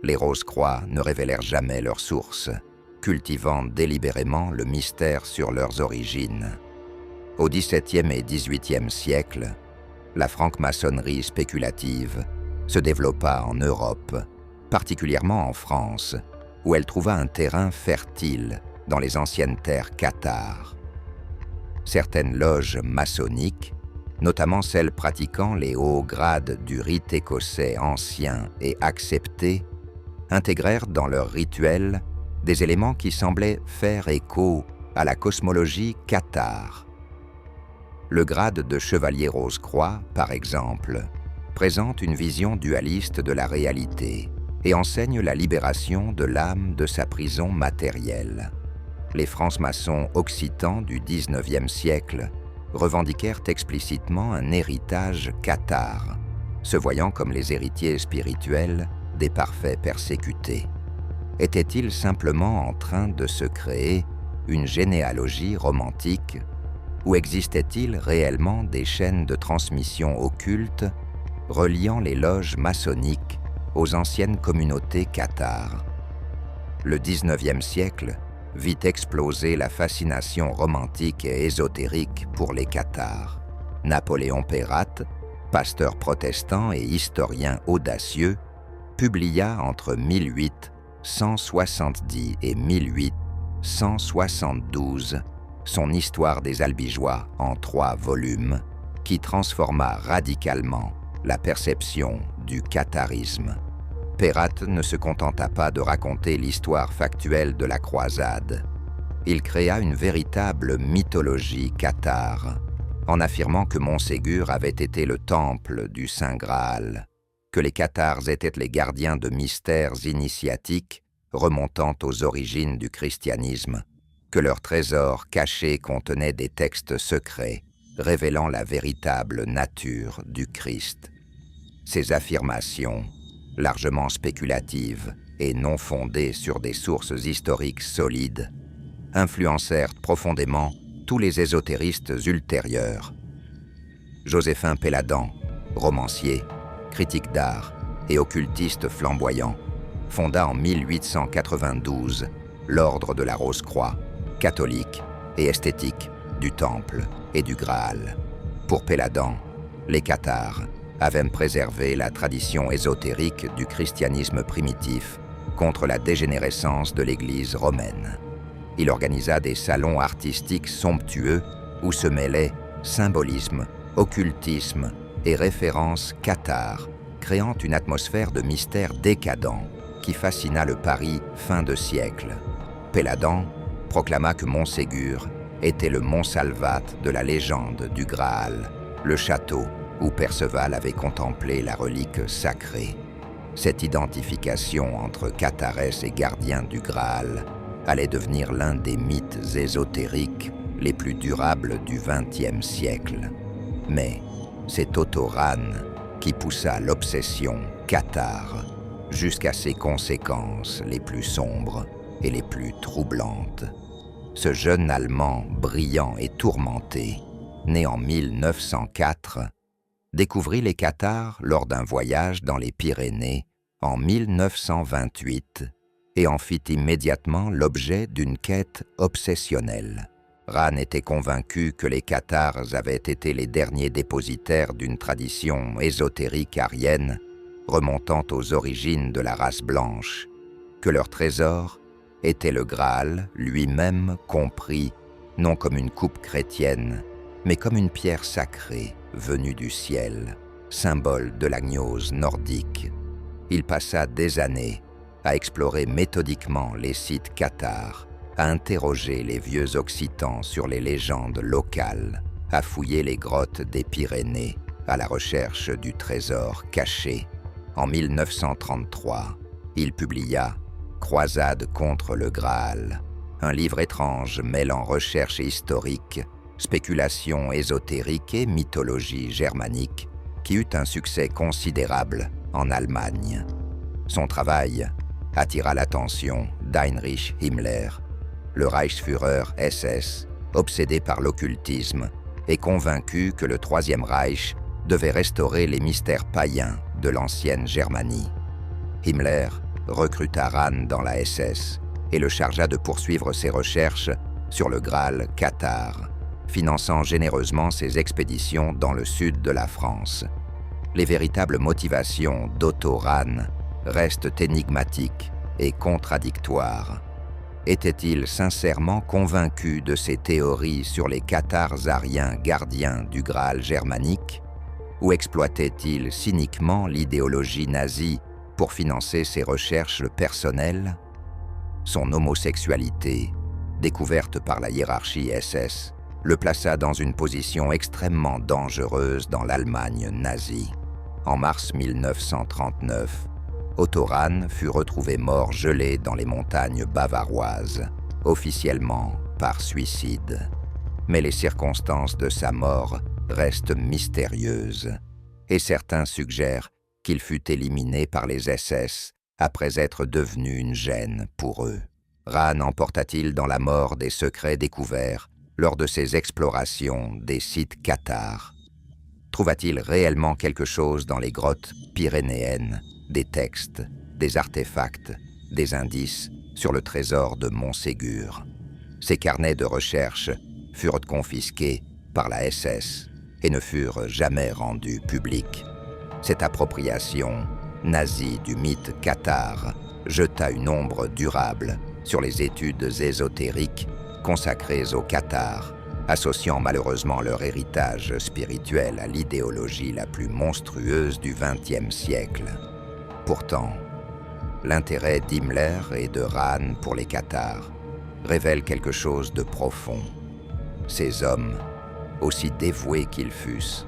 Les Rose-Croix ne révélèrent jamais leur source, cultivant délibérément le mystère sur leurs origines. Au XVIIe et XVIIIe siècle, la franc-maçonnerie spéculative se développa en Europe, particulièrement en France, où elle trouva un terrain fertile dans les anciennes terres cathares. Certaines loges maçonniques notamment celles pratiquant les hauts grades du rite écossais ancien et accepté, intégrèrent dans leur rituel des éléments qui semblaient faire écho à la cosmologie cathare. Le grade de chevalier Rose-Croix, par exemple, présente une vision dualiste de la réalité et enseigne la libération de l'âme de sa prison matérielle. Les francs-maçons occitans du XIXe siècle revendiquèrent explicitement un héritage cathare, se voyant comme les héritiers spirituels des parfaits persécutés. Était-il simplement en train de se créer une généalogie romantique, ou existait-il réellement des chaînes de transmission occultes reliant les loges maçonniques aux anciennes communautés cathares? Le XIXe siècle vit exploser la fascination romantique et ésotérique pour les cathares. Napoléon Peyrat, pasteur protestant et historien audacieux, publia entre 1870 et 1872 son Histoire des Albigeois en 3 volumes, qui transforma radicalement la perception du catharisme. Peyrat ne se contenta pas de raconter l'histoire factuelle de la croisade. Il créa une véritable mythologie cathare, en affirmant que Montségur avait été le temple du Saint Graal, que les cathares étaient les gardiens de mystères initiatiques remontant aux origines du christianisme, que leurs trésors cachés contenaient des textes secrets révélant la véritable nature du Christ. Ces affirmations, largement spéculatives et non fondées sur des sources historiques solides, influencèrent profondément tous les ésotéristes ultérieurs. Joséphin Péladan, romancier, critique d'art et occultiste flamboyant, fonda en 1892 l'Ordre de la Rose-Croix, catholique et esthétique du Temple et du Graal. Pour Péladan, les cathares avaient préservé la tradition ésotérique du christianisme primitif contre la dégénérescence de l'Église romaine. Il organisa des salons artistiques somptueux où se mêlaient symbolisme, occultisme et références cathares, créant une atmosphère de mystère décadent qui fascina le Paris fin de siècle. Péladan proclama que Montségur était le Mont Salvat de la légende du Graal, le château où Perceval avait contemplé la relique sacrée. Cette identification entre cathares et gardiens du Graal allait devenir l'un des mythes ésotériques les plus durables du XXe siècle. Mais c'est Otto Rahn qui poussa l'obsession cathare jusqu'à ses conséquences les plus sombres et les plus troublantes. Ce jeune Allemand brillant et tourmenté, né en 1904, découvrit les cathares lors d'un voyage dans les Pyrénées en 1928 et en fit immédiatement l'objet d'une quête obsessionnelle. Rahn était convaincu que les cathares avaient été les derniers dépositaires d'une tradition ésotérique aryenne remontant aux origines de la race blanche, que leur trésor était le Graal lui-même compris non comme une coupe chrétienne, mais comme une pierre sacrée venue du ciel, symbole de la gnose nordique. Il passa des années à explorer méthodiquement les sites cathares, à interroger les vieux Occitans sur les légendes locales, à fouiller les grottes des Pyrénées à la recherche du trésor caché. En 1933, il publia « Croisade contre le Graal », un livre étrange mêlant recherche historique, spéculation ésotérique et mythologie germanique, qui eut un succès considérable en Allemagne. Son travail attira l'attention d'Heinrich Himmler, le Reichsführer SS, obsédé par l'occultisme et convaincu que le Troisième Reich devait restaurer les mystères païens de l'ancienne Germanie. Himmler recruta Rahn dans la SS et le chargea de poursuivre ses recherches sur le Graal cathare, finançant généreusement ses expéditions dans le sud de la France. Les véritables motivations d'Otto Rahn restent énigmatiques et contradictoires. Était-il sincèrement convaincu de ses théories sur les cathares ariens gardiens du Graal germanique, ou exploitait-il cyniquement l'idéologie nazie pour financer ses recherches personnelles? Son homosexualité, découverte par la hiérarchie SS, le plaça dans une position extrêmement dangereuse dans l'Allemagne nazie. En mars 1939, Otto Rahn fut retrouvé mort gelé dans les montagnes bavaroises, officiellement par suicide. Mais les circonstances de sa mort restent mystérieuses, et certains suggèrent qu'il fut éliminé par les SS après être devenu une gêne pour eux. Rahn emporta-t-il dans la mort des secrets découverts lors de ses explorations des sites cathares? Trouva-t-il réellement quelque chose dans les grottes pyrénéennes, des textes, des artefacts, des indices sur le trésor de Montségur? Ses carnets de recherche furent confisqués par la SS et ne furent jamais rendus publics. Cette appropriation nazie du mythe cathare jeta une ombre durable sur les études ésotériques consacrées aux cathares, associant malheureusement leur héritage spirituel à l'idéologie la plus monstrueuse du XXe siècle. Pourtant, l'intérêt d'Himmler et de Rahn pour les cathares révèle quelque chose de profond. Ces hommes, aussi dévoués qu'ils fussent,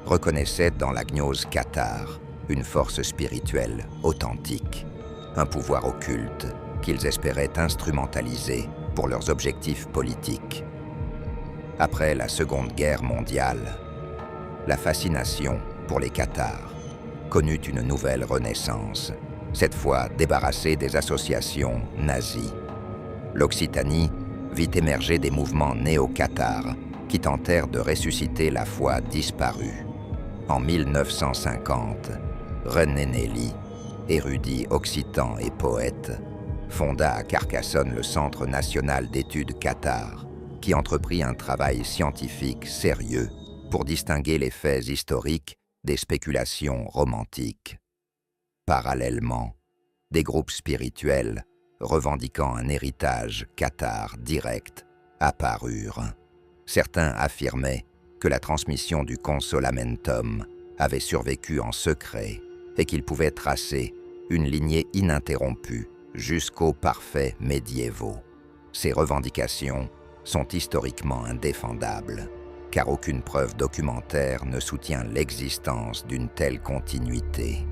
reconnaissaient dans la gnose cathare une force spirituelle authentique, un pouvoir occulte qu'ils espéraient instrumentaliser pour leurs objectifs politiques. Après la Seconde Guerre mondiale, la fascination pour les cathares connut une nouvelle renaissance, cette fois débarrassée des associations nazies. L'Occitanie vit émerger des mouvements néo-cathares qui tentèrent de ressusciter la foi disparue. En 1950, René Nelly, érudit occitan et poète, fonda à Carcassonne le Centre national d'études cathares, qui entreprit un travail scientifique sérieux pour distinguer les faits historiques des spéculations romantiques. Parallèlement, des groupes spirituels revendiquant un héritage cathare direct apparurent. Certains affirmaient que la transmission du Consolamentum avait survécu en secret et qu'il pouvait tracer une lignée ininterrompue jusqu'aux parfaits médiévaux. Ces revendications sont historiquement indéfendables, car aucune preuve documentaire ne soutient l'existence d'une telle continuité.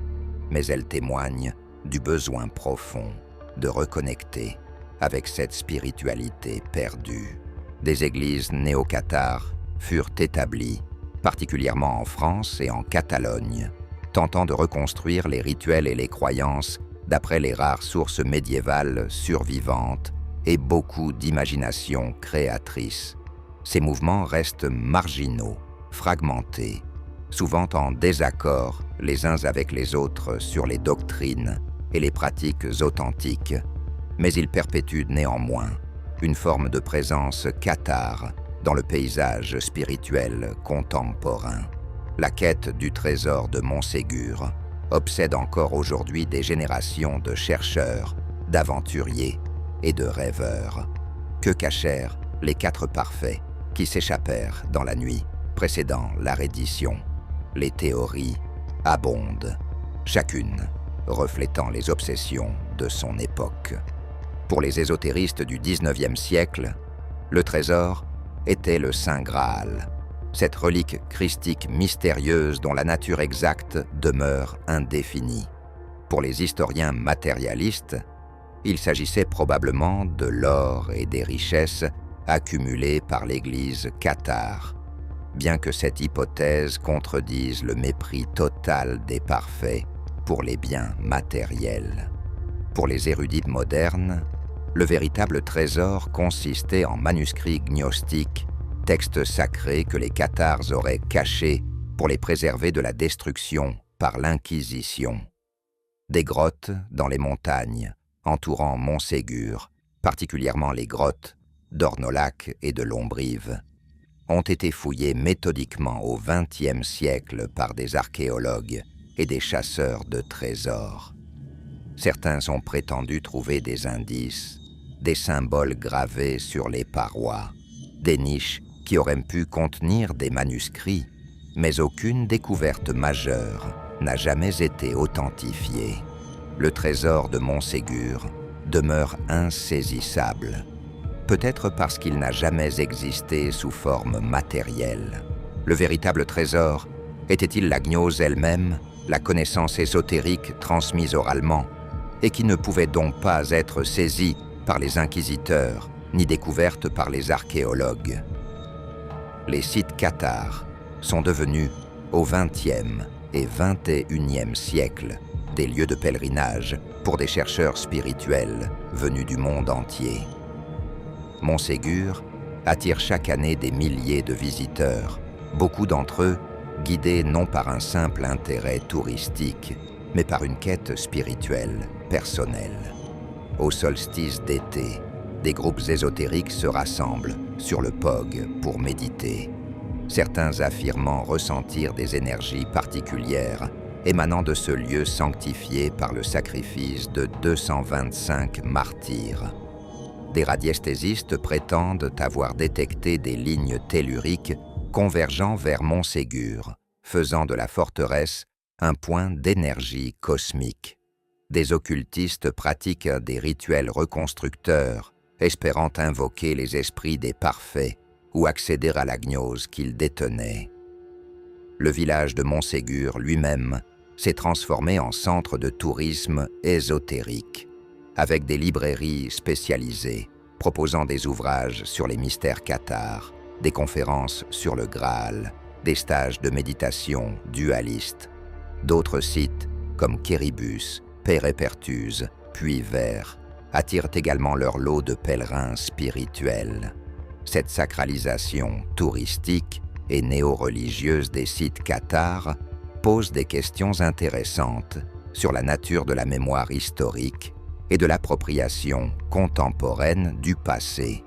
Mais elles témoignent du besoin profond de reconnecter avec cette spiritualité perdue. Des églises néo-cathares furent établies, particulièrement en France et en Catalogne, tentant de reconstruire les rituels et les croyances d'après les rares sources médiévales survivantes et beaucoup d'imagination créatrice. Ces mouvements restent marginaux, fragmentés, souvent en désaccord les uns avec les autres sur les doctrines et les pratiques authentiques, mais ils perpétuent néanmoins une forme de présence cathare dans le paysage spirituel contemporain. La quête du trésor de Montségur obsède encore aujourd'hui des générations de chercheurs, d'aventuriers et de rêveurs. Que cachèrent les 4 parfaits qui s'échappèrent dans la nuit précédant la reddition? Les théories abondent, chacune reflétant les obsessions de son époque. Pour les ésotéristes du XIXe siècle, le trésor était le Saint Graal, cette relique christique mystérieuse dont la nature exacte demeure indéfinie. Pour les historiens matérialistes, il s'agissait probablement de l'or et des richesses accumulées par l'Église cathare, bien que cette hypothèse contredise le mépris total des parfaits pour les biens matériels. Pour les érudits modernes, le véritable trésor consistait en manuscrits gnostiques, textes sacrés que les cathares auraient cachés pour les préserver de la destruction par l'Inquisition. Des grottes dans les montagnes entourant Montségur, particulièrement les grottes d'Ornolac et de Lombrive, ont été fouillées méthodiquement au XXe siècle par des archéologues et des chasseurs de trésors. Certains ont prétendu trouver des indices, des symboles gravés sur les parois, des niches qui auraient pu contenir des manuscrits, mais aucune découverte majeure n'a jamais été authentifiée. Le trésor de Montségur demeure insaisissable, peut-être parce qu'il n'a jamais existé sous forme matérielle. Le véritable trésor était-il la gnose elle-même, la connaissance ésotérique transmise oralement, et qui ne pouvait donc pas être saisie par les inquisiteurs, ni découverte par les archéologues? Les sites cathares sont devenus, au XXe et XXIe siècle, des lieux de pèlerinage pour des chercheurs spirituels venus du monde entier. Montségur attire chaque année des milliers de visiteurs, beaucoup d'entre eux guidés non par un simple intérêt touristique, mais par une quête spirituelle, personnelle. Au solstice d'été, des groupes ésotériques se rassemblent sur le POG pour méditer, certains affirmant ressentir des énergies particulières émanant de ce lieu sanctifié par le sacrifice de 225 martyrs. Des radiesthésistes prétendent avoir détecté des lignes telluriques convergeant vers Montségur, faisant de la forteresse un point d'énergie cosmique. Des occultistes pratiquent des rituels reconstructeurs, espérant invoquer les esprits des parfaits ou accéder à la gnose qu'ils détenaient. Le village de Montségur lui-même s'est transformé en centre de tourisme ésotérique, avec des librairies spécialisées proposant des ouvrages sur les mystères cathares, des conférences sur le Graal, des stages de méditation dualistes. D'autres sites, comme Kéribus, Pérépertuse, Puy-Vert, attirent également leur lot de pèlerins spirituels. Cette sacralisation touristique et néo-religieuse des sites cathares pose des questions intéressantes sur la nature de la mémoire historique et de l'appropriation contemporaine du passé.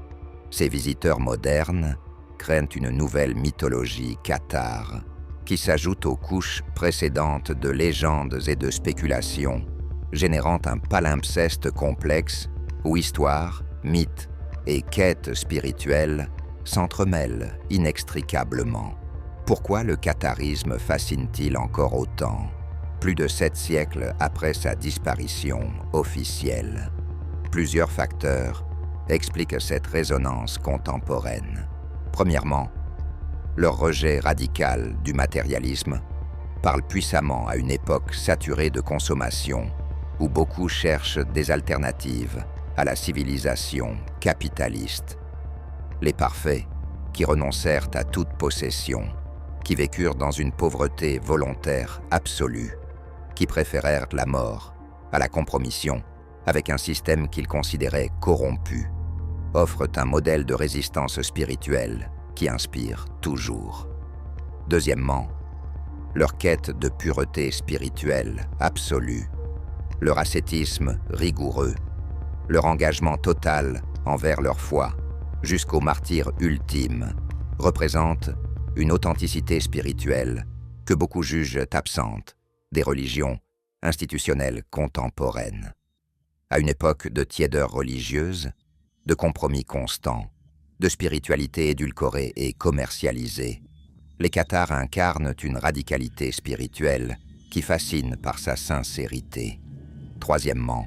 Ces visiteurs modernes craignent une nouvelle mythologie cathare qui s'ajoute aux couches précédentes de légendes et de spéculations, générant un palimpseste complexe où histoire, mythe et quête spirituelle s'entremêlent inextricablement. Pourquoi le catharisme fascine-t-il encore autant, plus de 7 siècles après sa disparition officielle? Plusieurs facteurs expliquent cette résonance contemporaine. Premièrement, leur rejet radical du matérialisme parle puissamment à une époque saturée de consommation, où beaucoup cherchent des alternatives à la civilisation capitaliste. Les parfaits, qui renoncèrent à toute possession, qui vécurent dans une pauvreté volontaire absolue, qui préférèrent la mort à la compromission avec un système qu'ils considéraient corrompu, offrent un modèle de résistance spirituelle qui inspire toujours. Deuxièmement, leur quête de pureté spirituelle absolue, leur ascétisme rigoureux, leur engagement total envers leur foi jusqu'au martyre ultime représentent une authenticité spirituelle que beaucoup jugent absente des religions institutionnelles contemporaines. À une époque de tiédeur religieuse, de compromis constants, de spiritualité édulcorée et commercialisée, les cathares incarnent une radicalité spirituelle qui fascine par sa sincérité. Troisièmement,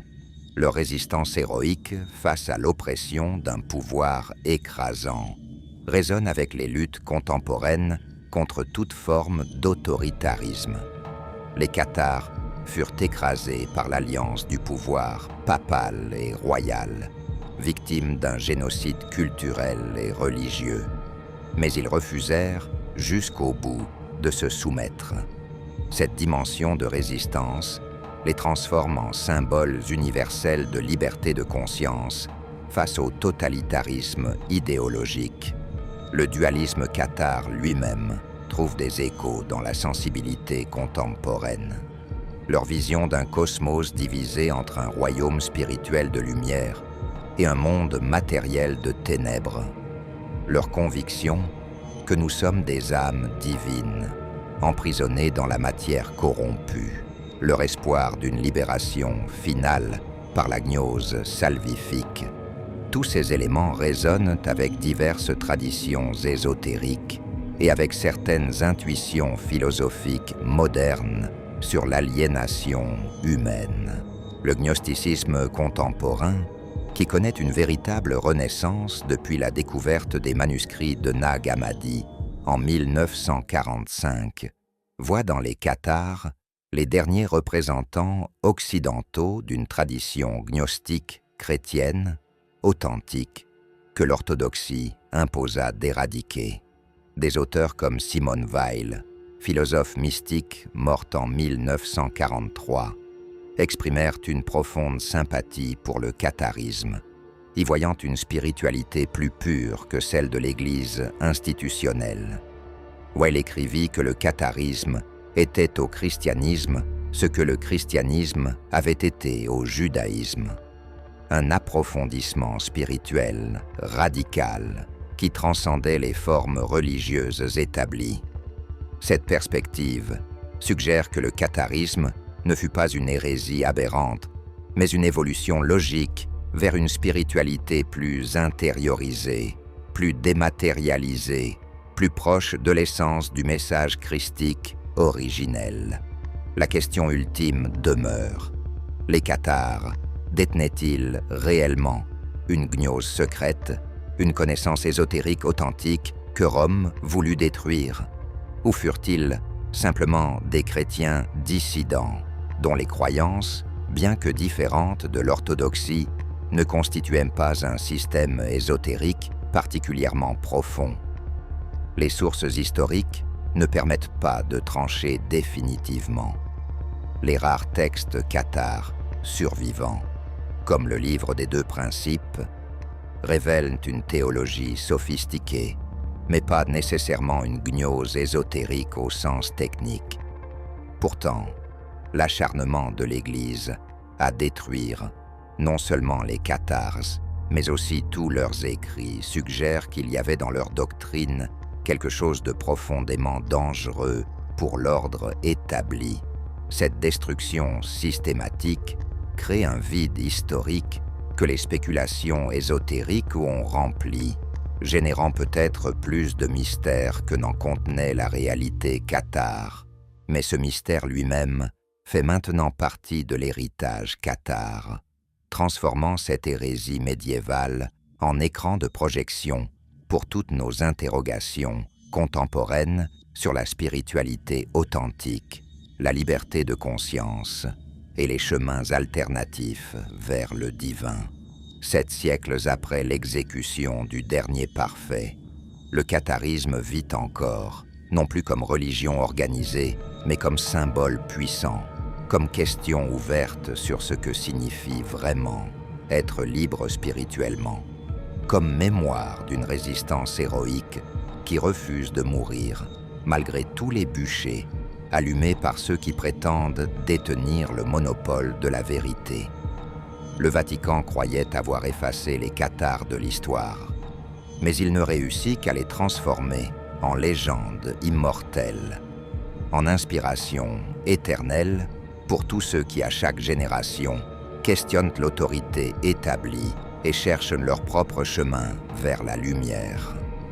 leur résistance héroïque face à l'oppression d'un pouvoir écrasant résonne avec les luttes contemporaines contre toute forme d'autoritarisme. Les cathares furent écrasés par l'alliance du pouvoir papal et royal, victimes d'un génocide culturel et religieux. Mais ils refusèrent jusqu'au bout de se soumettre. Cette dimension de résistance les transforme en symboles universels de liberté de conscience face au totalitarisme idéologique. Le dualisme cathare lui-même trouve des échos dans la sensibilité contemporaine. Leur vision d'un cosmos divisé entre un royaume spirituel de lumière et un monde matériel de ténèbres. Leur conviction que nous sommes des âmes divines, emprisonnées dans la matière corrompue. Leur espoir d'une libération finale par la gnose salvifique. Tous ces éléments résonnent avec diverses traditions ésotériques et avec certaines intuitions philosophiques modernes sur l'aliénation humaine. Le gnosticisme contemporain, qui connaît une véritable renaissance depuis la découverte des manuscrits de Nag Hammadi en 1945, voit dans les Cathars les derniers représentants occidentaux d'une tradition gnostique chrétienne, authentique, que l'orthodoxie imposa d'éradiquer. Des auteurs comme Simone Weil, philosophe mystique morte en 1943, exprimèrent une profonde sympathie pour le catharisme, y voyant une spiritualité plus pure que celle de l'Église institutionnelle. Weil écrivit que le catharisme était au christianisme ce que le christianisme avait été au judaïsme. Un approfondissement spirituel radical qui transcendait les formes religieuses établies. Cette perspective suggère que le catharisme ne fut pas une hérésie aberrante, mais une évolution logique vers une spiritualité plus intériorisée, plus dématérialisée, plus proche de l'essence du message christique originel. La question ultime demeure. Les Cathars détenaient-ils réellement une gnose secrète, une connaissance ésotérique authentique que Rome voulut détruire? Ou furent-ils simplement des chrétiens dissidents, dont les croyances, bien que différentes de l'orthodoxie, ne constituaient pas un système ésotérique particulièrement profond? Les sources historiques ne permettent pas de trancher définitivement. Les rares textes cathars survivants, comme le livre des deux principes, révèlent une théologie sophistiquée, mais pas nécessairement une gnose ésotérique au sens technique. Pourtant, l'acharnement de l'Église à détruire non seulement les cathars, mais aussi tous leurs écrits suggère qu'il y avait dans leur doctrine quelque chose de profondément dangereux pour l'ordre établi. Cette destruction systématique crée un vide historique que les spéculations ésotériques ont rempli, générant peut-être plus de mystère que n'en contenait la réalité cathare. Mais ce mystère lui-même fait maintenant partie de l'héritage cathare, transformant cette hérésie médiévale en écran de projection pour toutes nos interrogations contemporaines sur la spiritualité authentique, la liberté de conscience et les chemins alternatifs vers le divin. 7 siècles après l'exécution du dernier parfait, le catharisme vit encore, non plus comme religion organisée, mais comme symbole puissant, comme question ouverte sur ce que signifie vraiment être libre spirituellement, comme mémoire d'une résistance héroïque qui refuse de mourir, malgré tous les bûchers allumés par ceux qui prétendent détenir le monopole de la vérité. Le Vatican croyait avoir effacé les cathars de l'histoire, mais il ne réussit qu'à les transformer en légendes immortelles, en inspiration éternelle pour tous ceux qui, à chaque génération, questionnent l'autorité établie et cherchent leur propre chemin vers la lumière.